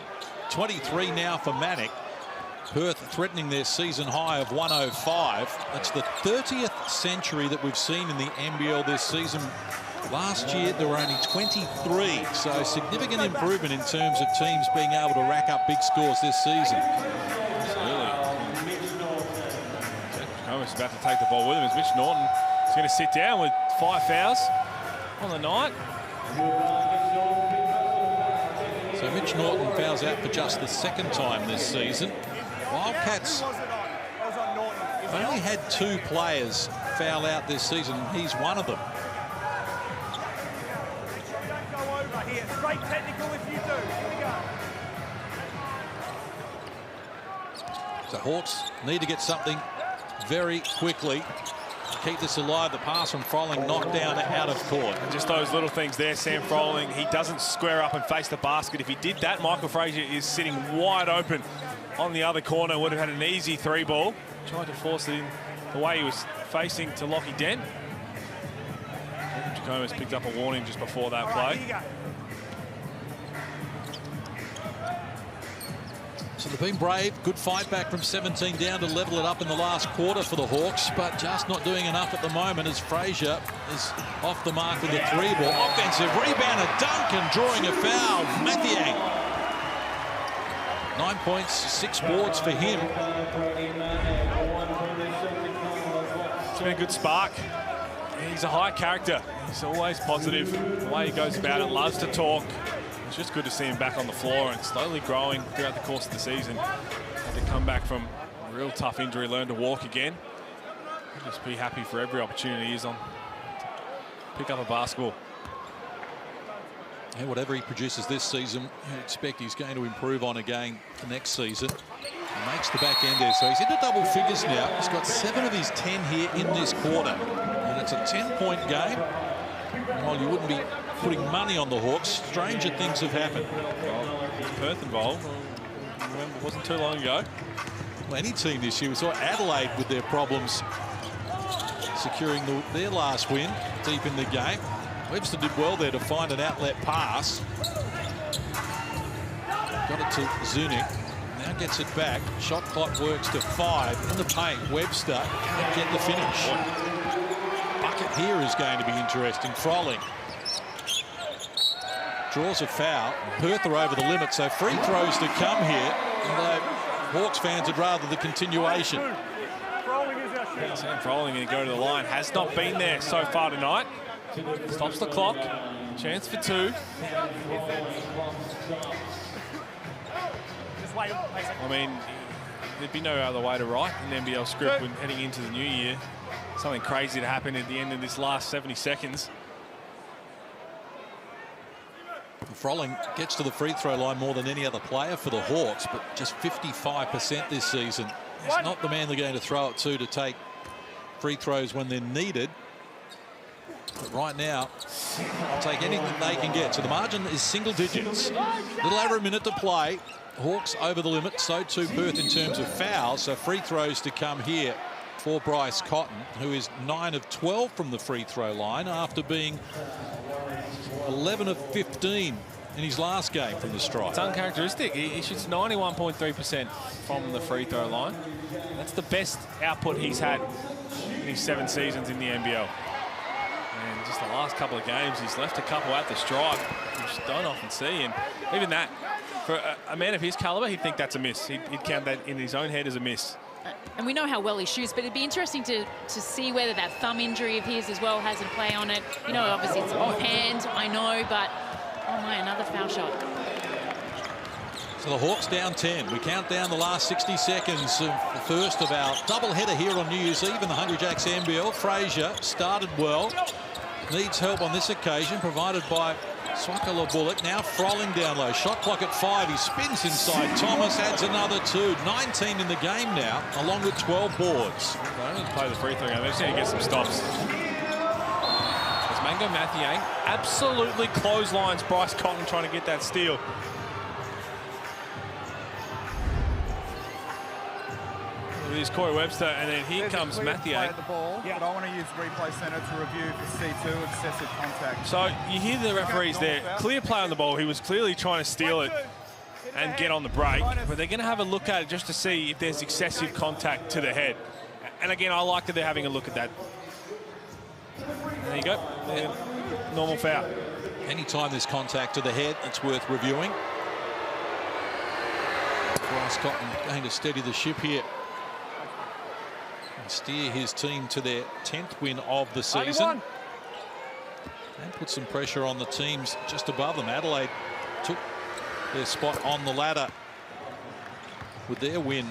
23 now for Manick. Perth threatening their season high of 105. That's the 30th century that we've seen in the NBL this season. Last year, there were only 23, so significant improvement in terms of teams being able to rack up big scores this season. Absolutely. Comer's about to take the ball with him as Mitch Norton is going to sit down with 5 fouls on the night. So Mitch Norton fouls out for just the second time this season. Wildcats only had 2 players foul out this season. He's one of them. Don't go over here. Straight technical if you do. Here we go. So Hawks need to get something very quickly to keep this alive. The pass from Froling knocked down out of court. And just those little things there, Sam Froling, he doesn't square up and face the basket. If he did that, Michael Frazier is sitting wide open on the other corner, would have had an easy 3-ball. Tried to force it in the way he was facing to Lockie Dent. Jacomas picked up a warning just before that play. So they've been brave. Good fight back from 17 down to level it up in the last quarter for the Hawks, but just not doing enough at the moment as Frazier is off the mark with a 3-ball. Offensive rebound, a dunk, and drawing a foul. Mathiang. 9 points, 6 boards for him. It's been a good spark. He's a high character. He's always positive. The way he goes about it, loves to talk. It's just good to see him back on the floor and slowly growing throughout the course of the season. Had to come back from a real tough injury, learn to walk again. Just be happy for every opportunity he's on to pick up a basketball. And whatever he produces this season, you expect he's going to improve on again the next season. He makes the back end there, so he's into double figures now. He's got 7 of his 10 here in this quarter, and it's a 10-point game. And while you wouldn't be putting money on the Hawks, stranger things have happened. Well, Perth involved. Remember, it wasn't too long ago. Well, any team this year, we saw Adelaide with their problems securing their last win deep in the game. Webster did well there to find an outlet pass. Got it to Zunic. Now gets it back. Shot clock works to 5 in the paint. Webster can't get the finish. Bucket here is going to be interesting. Froling draws a foul. Perth are over the limit, so free throws to come here. Although Hawks fans would rather the continuation. Sam Froling going to go to the line. Has not been there so far tonight. Stops the clock. Chance for 2. I mean, there'd be no other way to write an NBL script when heading into the new year. Something crazy to happen at the end of this last 70 seconds. Froling gets to the free throw line more than any other player for the Hawks, but just 55% this season. He's not the man they're going to throw it to take free throws when they're needed. But right now, I'll take anything they can get. So the margin is single digits. Little over a minute to play. Hawks over the limit. So too Perth in terms of fouls. So free throws to come here for Bryce Cotton, who is 9 of 12 from the free throw line after being 11 of 15 in his last game from the stripe. It's uncharacteristic. He shoots 91.3% from the free throw line. That's the best output he's had in his 7 seasons in the NBL. And just the last couple of games, he's left a couple at the stripe, which you don't often see. And even that, for a man of his caliber, he'd think that's a miss. He'd count that in his own head as a miss. And we know how well he shoots, but it'd be interesting to see whether that thumb injury of his as well has a play on it. You know, obviously it's offhand, I know, but oh my, another foul shot. So the Hawks down 10. We count down the last 60 seconds of the first of our double-header here on New Year's Eve in the Hungry Jacks NBL. Frazier started well. Needs help on this occasion, provided by Swakala Bullock now Froling down low. Shot clock at 5. He spins inside. Thomas adds another 2. 19 in the game now, along with 12 boards. They don't need to play the free throw game. They just need to get some stops. As Mango Mathiang absolutely clotheslines Bryce Cotton trying to get that steal. Here's Corey Webster, and then here comes Mathiang. The ball, but I want to use replay center to review for C2 excessive contact. So you hear the referees there. Clear play on the ball. He was clearly trying to steal it and get on the break, but they're going to have a look at it just to see if there's excessive contact to the head. And again, I like that they're having a look at that. There you go. Normal foul. Anytime there's contact to the head, it's worth reviewing. Bryce Cotton going to steady the ship here and steer his team to their 10th win of the season. And put some pressure on the teams just above them. Adelaide took their spot on the ladder with their win.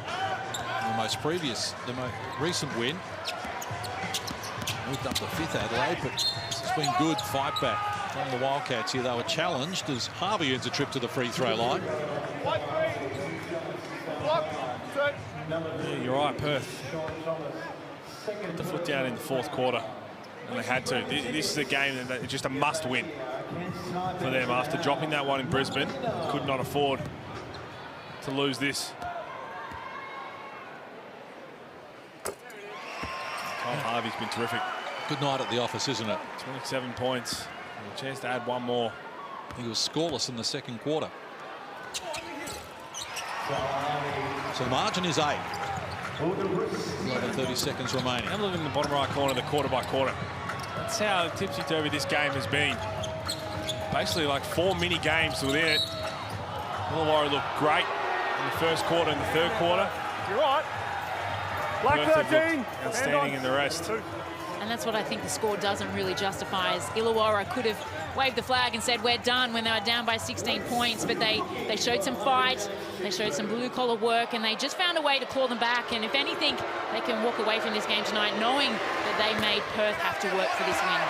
The most recent win. Moved up to 5th Adelaide, but this has been good fight back from the Wildcats here. They were challenged as Harvey earns a trip to the free throw line. Yeah, you're right, Perth. Put the foot down in the 4th quarter, and they had to. This is a game that it's just a must-win for them after dropping that one in Brisbane. Could not afford to lose this. Tom Harvey's been terrific. Good night at the office, isn't it? 27 points. A chance to add one more. He was scoreless in the 2nd quarter. So the margin is 8. 30 seconds remaining. Have a look in the bottom right corner, the quarter by quarter. That's how tipsy-turvy this game has been. Basically like 4 mini games within it. Illawarra looked great in the 1st quarter and the 3rd quarter. You're right. Black 13. Outstanding in the rest. And that's what I think the score doesn't really justify. Is Illawarra could have waved the flag and said we're done when they were down by 16 points, but they showed some fight, they showed some blue-collar work, and they just found a way to claw them back. And if anything, they can walk away from this game tonight knowing that they made Perth have to work for this win.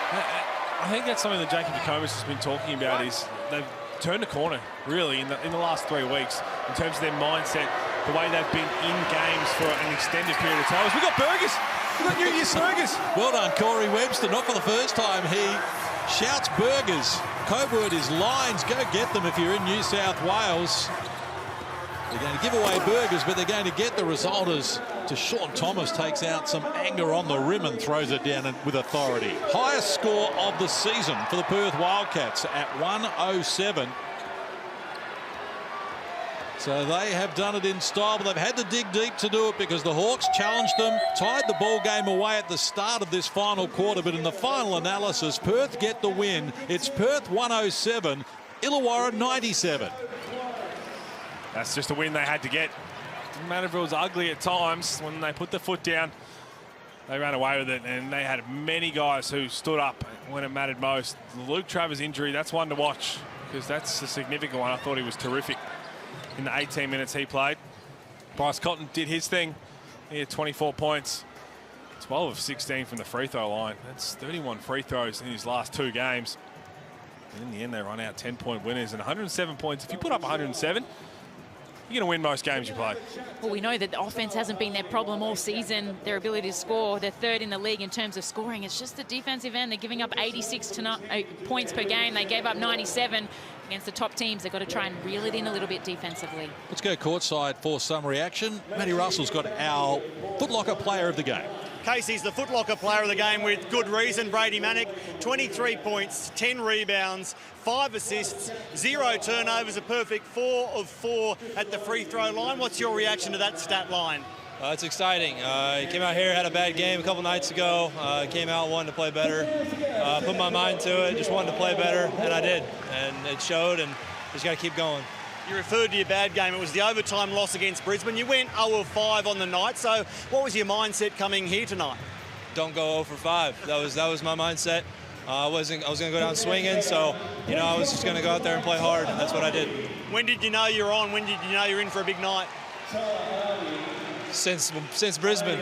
I think that's something that Jacob Jacobus has been talking about, is they've turned a corner, really, in the last 3 weeks in terms of their mindset, the way they've been in games for an extended period of time. We've got burgers. We've got New Year's burgers. Well done, Corey Webster. Not for the first time. He shouts burgers. Code word is lines. Go get them if you're in New South Wales. They're going to give away burgers, but they're going to get the result as Sean Thomas takes out some anger on the rim and throws it down with authority. Highest score of the season for the Perth Wildcats at 107. So they have done it in style, but they've had to dig deep to do it because the Hawks challenged them, tied the ball game away at the start of this final quarter. But in the final analysis, Perth get the win. It's Perth 107, Illawarra 97. That's just a win they had to get. Didn't matter if it was ugly at times. When they put the foot down, they ran away with it, and they had many guys who stood up when it mattered most. The Luke Travers injury, that's one to watch because that's a significant one. I thought he was terrific in the 18 minutes he played. Bryce Cotton did his thing. He had 24 points, 12 of 16 from the free throw line. That's 31 free throws in his last 2 games. And in the end, they run out 10-point winners and 107 points. If you put up 107, you're going to win most games you play. Well, we know that the offense hasn't been their problem all season. Their ability to score, they're 3rd in the league in terms of scoring. It's just the defensive end. They're giving up 86 points per game. They gave up 97 against the top teams. They've got to try and reel it in a little bit defensively. Let's go courtside for some reaction. Matty Russell's got our Footlocker player of the game. Casey's the Footlocker player of the game with good reason. Brady Manick, 23 points, 10 rebounds, 5 assists, 0 turnovers, a perfect 4 of 4 at the free throw line. What's your reaction to that stat line? It's exciting. He came out here, had a bad game a couple nights ago. Came out, wanted to play better. Put my mind to it, just wanted to play better, and I did. And it showed, and just got to keep going. You referred to your bad game. It was the overtime loss against Brisbane. You went 0 of 5 on the night. So what was your mindset coming here tonight? Don't go 0 for 5. That was my mindset. I was going to go down swinging, so I was just going to go out there and play hard. And that's what I did. When did you know you're on? When did you know you're in for a big night? since Brisbane.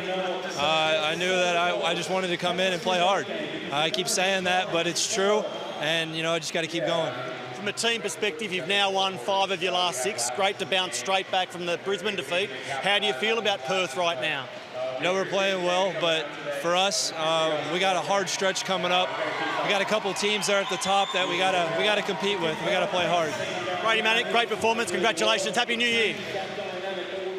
I knew that I just wanted to come in and play hard. I keep saying that, but it's true, and I just got to keep going. From a team perspective, you've now won 5 of your last 6. Great to bounce straight back from the Brisbane defeat. How do you feel about Perth right now? We're playing well, but for us, we got a hard stretch coming up. We got a couple teams there at the top that we gotta compete with. We gotta play hard. Brady Manick, great performance. Congratulations. Happy New Year.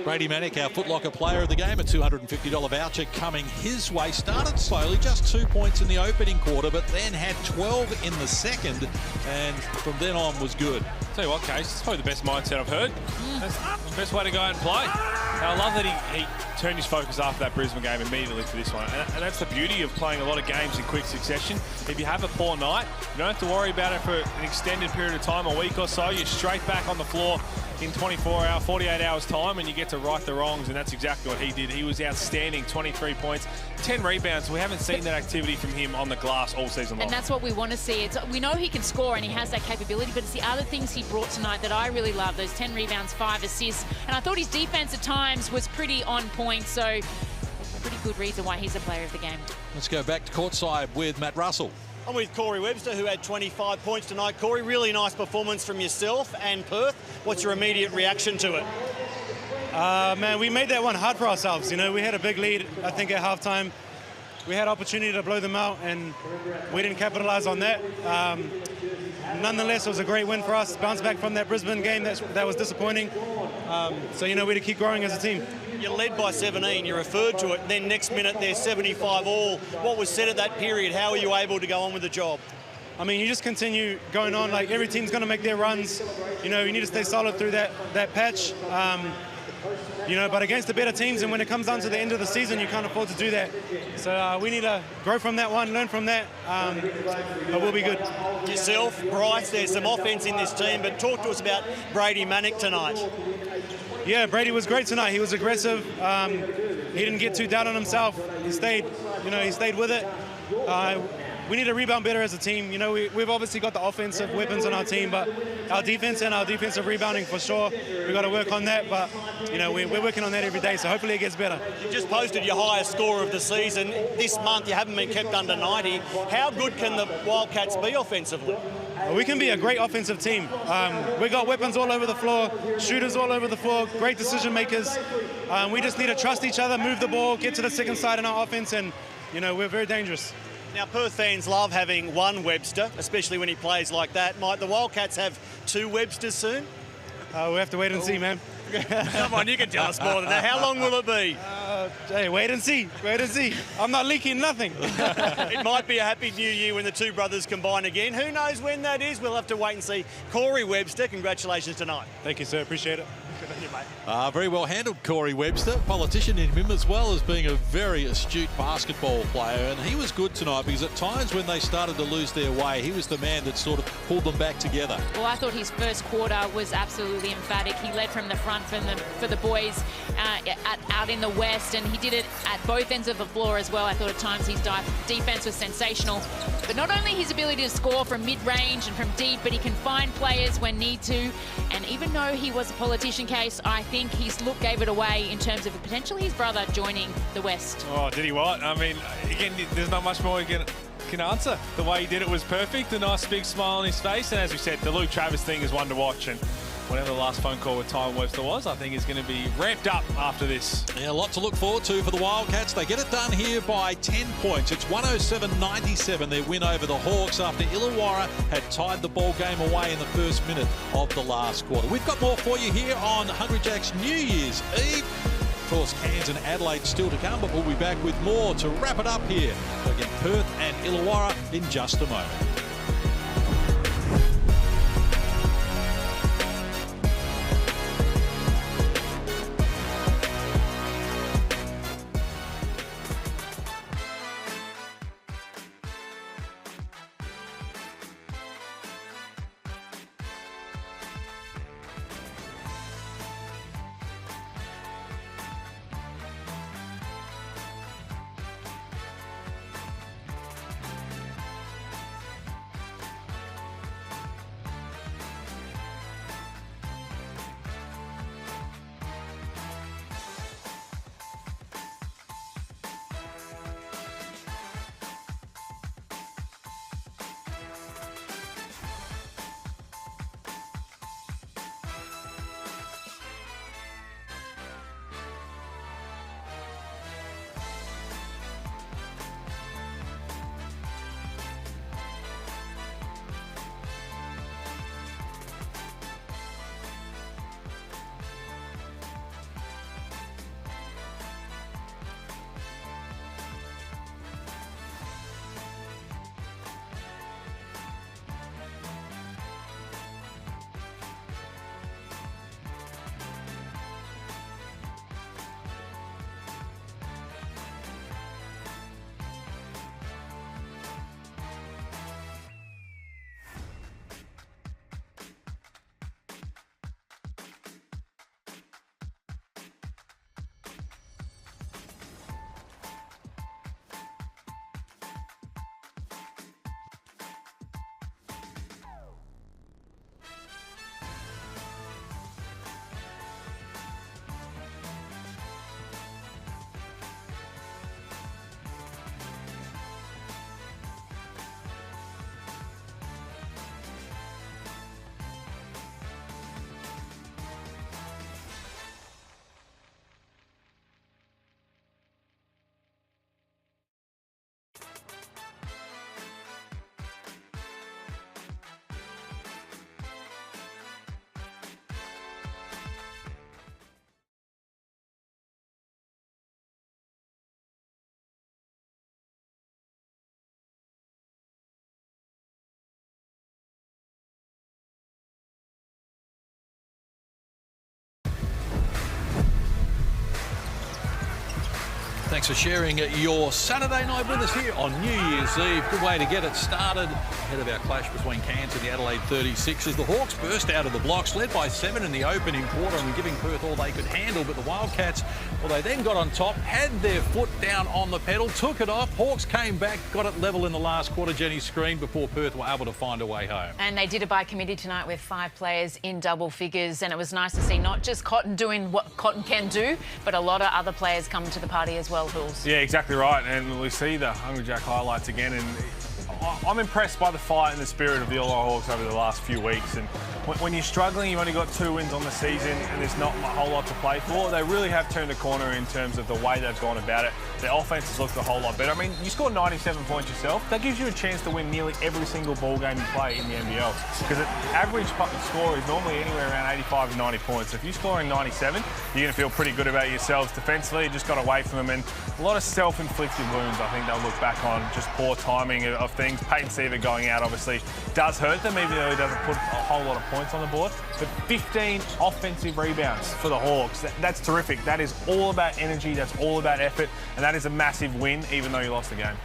Brady Manick, our Foot Locker player of the game, a $250 voucher coming his way. Started slowly, just 2 points in the opening quarter, but then had 12 in the second, and from then on was good. Tell you what, Case, it's probably the best mindset I've heard. That's the best way to go out and play. And I love that he turned his focus after that Brisbane game immediately for this one. And that's the beauty of playing a lot of games in quick succession. If you have a poor night, you don't have to worry about it for an extended period of time, a week or so. You're straight back on the floor in 48 hours time, and you get to right the wrongs, and that's exactly what he did. He was outstanding, 23 points, 10 rebounds. We haven't seen that activity from him on the glass all season long. And that's what we want to see. We know he can score and he has that capability, but it's the other things he brought tonight that I really love. Those 10 rebounds, 5 assists, and I thought his defense at times was pretty on point, so a pretty good reason why he's a player of the game. Let's go back to courtside with Matt Russell. I'm with Corey Webster, who had 25 points tonight. Corey, really nice performance from yourself and Perth. What's your immediate reaction to it? Man, we made that one hard for ourselves. We had a big lead, I think, at halftime. We had opportunity to blow them out, and we didn't capitalize on that. Nonetheless, it was a great win for us. Bounce back from that Brisbane game that was disappointing. So, we had to keep growing as a team. You're led by 17, you referred to it, then next minute they're 75 all. What was said at that period? How are you able to go on with the job? I mean, you just continue going on. Like, every team's going to make their runs. You need to stay solid through that patch. But against the better teams, and when it comes down to the end of the season, you can't afford to do that. So we need to grow from that one, learn from that, but we'll be good. Yourself, Bryce, there's some offense in this team, but talk to us about Brady Manick tonight. Yeah, Brady was great tonight. He was aggressive. He didn't get too down on himself. He stayed with it. We need to rebound better as a team. We've obviously got the offensive weapons on our team, but our defense and our defensive rebounding for sure, we've got to work on that. But, we're working on that every day, so hopefully it gets better. You just posted your highest score of the season. This month you haven't been kept under 90. How good can the Wildcats be offensively? We can be a great offensive team. We got weapons all over the floor, shooters all over the floor, great decision makers. We just need to trust each other, move the ball, get to the second side in our offense, and, we're very dangerous. Now, Perth fans love having one Webster, especially when he plays like that. Might the Wildcats have 2 Websters soon? We'll have to wait and see, man. Come on, you can tell us more than that. How long will it be? Hey, wait and see. Wait and see. I'm not leaking nothing. It might be a happy new year when the two brothers combine again. Who knows when that is? We'll have to wait and see. Corey Webster, congratulations tonight. Thank you, sir. Appreciate it. Good on you, mate. Very well handled, Corey Webster. Politician in him, as well as being a very astute basketball player. And he was good tonight because at times when they started to lose their way, he was the man that sort of pulled them back together. Well, I thought his first quarter was absolutely emphatic. He led from the front for the boys out in the West, and he did it at both ends of the floor as well. I thought at times his defense was sensational. But not only his ability to score from mid-range and from deep, but he can find players when need to. And even though he was a politician case, I think his look gave it away in terms of potentially his brother joining the West. Oh, did he what? I mean, again, there's not much more he can answer. The way he did it was perfect. A nice big smile on his face. And as we said, the Luke Travis thing is one to watch. And whatever the last phone call with Tyron Webster was, I think is going to be ramped up after this. Yeah, a lot to look forward to for the Wildcats. They get it done here by 10 points. It's 107-97, their win over the Hawks after Illawarra had tied the ball game away in the first minute of the last quarter. We've got more for you here on Hungry Jack's New Year's Eve. Of course, Cairns and Adelaide still to come, but we'll be back with more to wrap it up here. Again, Perth and Illawarra in just a moment. Thanks for sharing your Saturday night with us here on New Year's Eve. Good way to get it started ahead of our clash between Cairns and the Adelaide 36ers. The Hawks burst out of the blocks, led by 7 in the opening quarter and giving Perth all they could handle. But the Wildcats, well, they then got on top, had their foot down on the pedal, took it off. Hawks came back, got it level in the last quarter. Jenny screened before Perth were able to find a way home. And they did it by committee tonight with 5 players in double figures. And it was nice to see not just Cotton doing what Cotton can do, but a lot of other players come to the party as well, Hills. Yeah, exactly right. And we see the Hungry Jack highlights again. And I'm impressed by the fight and the spirit of the Illawarra Hawks over the last few weeks. And when you're struggling, you've only got 2 wins on the season and there's not a whole lot to play for. They really have turned a corner in terms of the way they've gone about it. Their offense has looked a whole lot better. I mean, you scored 97 points yourself. That gives you a chance to win nearly every single ball game you play in the NBL. Because the average score is normally anywhere around 85 to 90 points. So if you're scoring 97, you're going to feel pretty good about yourselves defensively. You just got away from them. And a lot of self-inflicted wounds, I think they'll look back on. Just poor timing of things. Peyton Seaver going out, obviously, does hurt them, even though he doesn't put a whole lot of points on the board. But 15 offensive rebounds for the Hawks. That's terrific. That is all about energy. That's all about effort. And that is a massive win, even though you lost the game.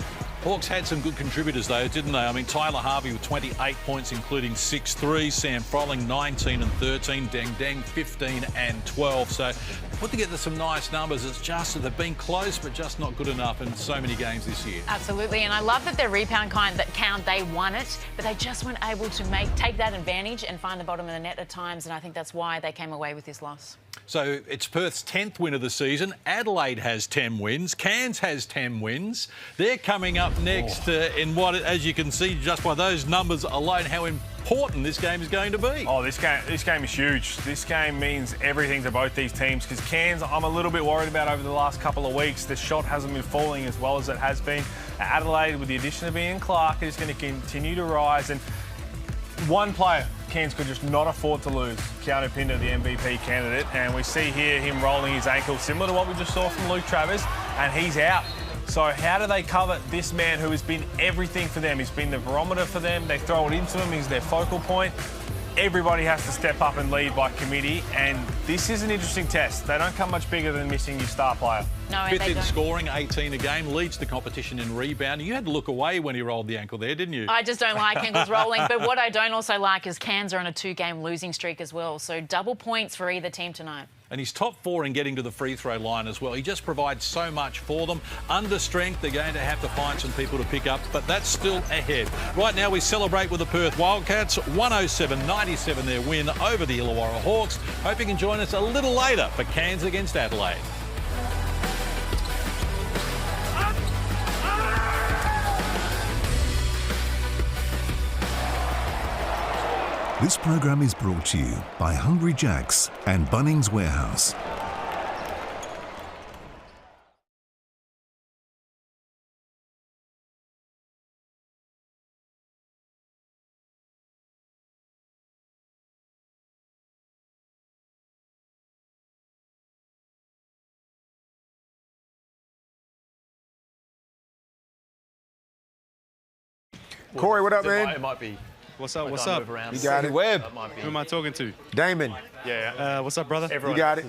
Hawks had some good contributors, though, didn't they? I mean, Tyler Harvey with 28 points, including 6 threes. Sam Froling, 19 and 13. Deng Deng, 15 and 12. So put together some nice numbers. It's just that they've been close, but just not good enough in so many games this year. Absolutely, and I love that their rebound count, they won it, but they just weren't able to take that advantage and find the bottom of the net at times, and I think that's why they came away with this loss. So it's Perth's 10th win of the season. Adelaide has 10 wins. Cairns has 10 wins. They're coming up next in what, as you can see just by those numbers alone, how important this game is going to be. Oh, this game is huge. This game means everything to both these teams because Cairns, I'm a little bit worried about over the last couple of weeks. The shot hasn't been falling as well as it has been. Adelaide, with the addition of Ian Clark, is going to continue to rise. And one player Cairns could just not afford to lose, Keanu Pinder, the MVP candidate. And we see here him rolling his ankle, similar to what we just saw from Luke Travers, and he's out. So how do they cover this man who has been everything for them? He's been the barometer for them. They throw it into him. He's their focal point. Everybody has to step up and lead by committee, and this is an interesting test. They don't come much bigger than missing your star player. No, 5th in scoring, 18 a game, leads the competition in rebounding. You had to look away when he rolled the ankle there, didn't you? I just don't like ankles rolling, but what I don't also like is Cairns are on a 2-game losing streak as well, so double points for either team tonight. And he's top 4 in getting to the free throw line as well. He just provides so much for them. Under strength, they're going to have to find some people to pick up, but that's still ahead. Right now, we celebrate with the Perth Wildcats. 107-97 their win over the Illawarra Hawks. Hope you can join us a little later for Cairns against Adelaide. This program is brought to you by Hungry Jack's and Bunnings Warehouse. Corey, what up, man? It might be. What's up? What's up? You got it. Webb. Who am I talking to? Damon. Yeah. What's up, brother? You got it.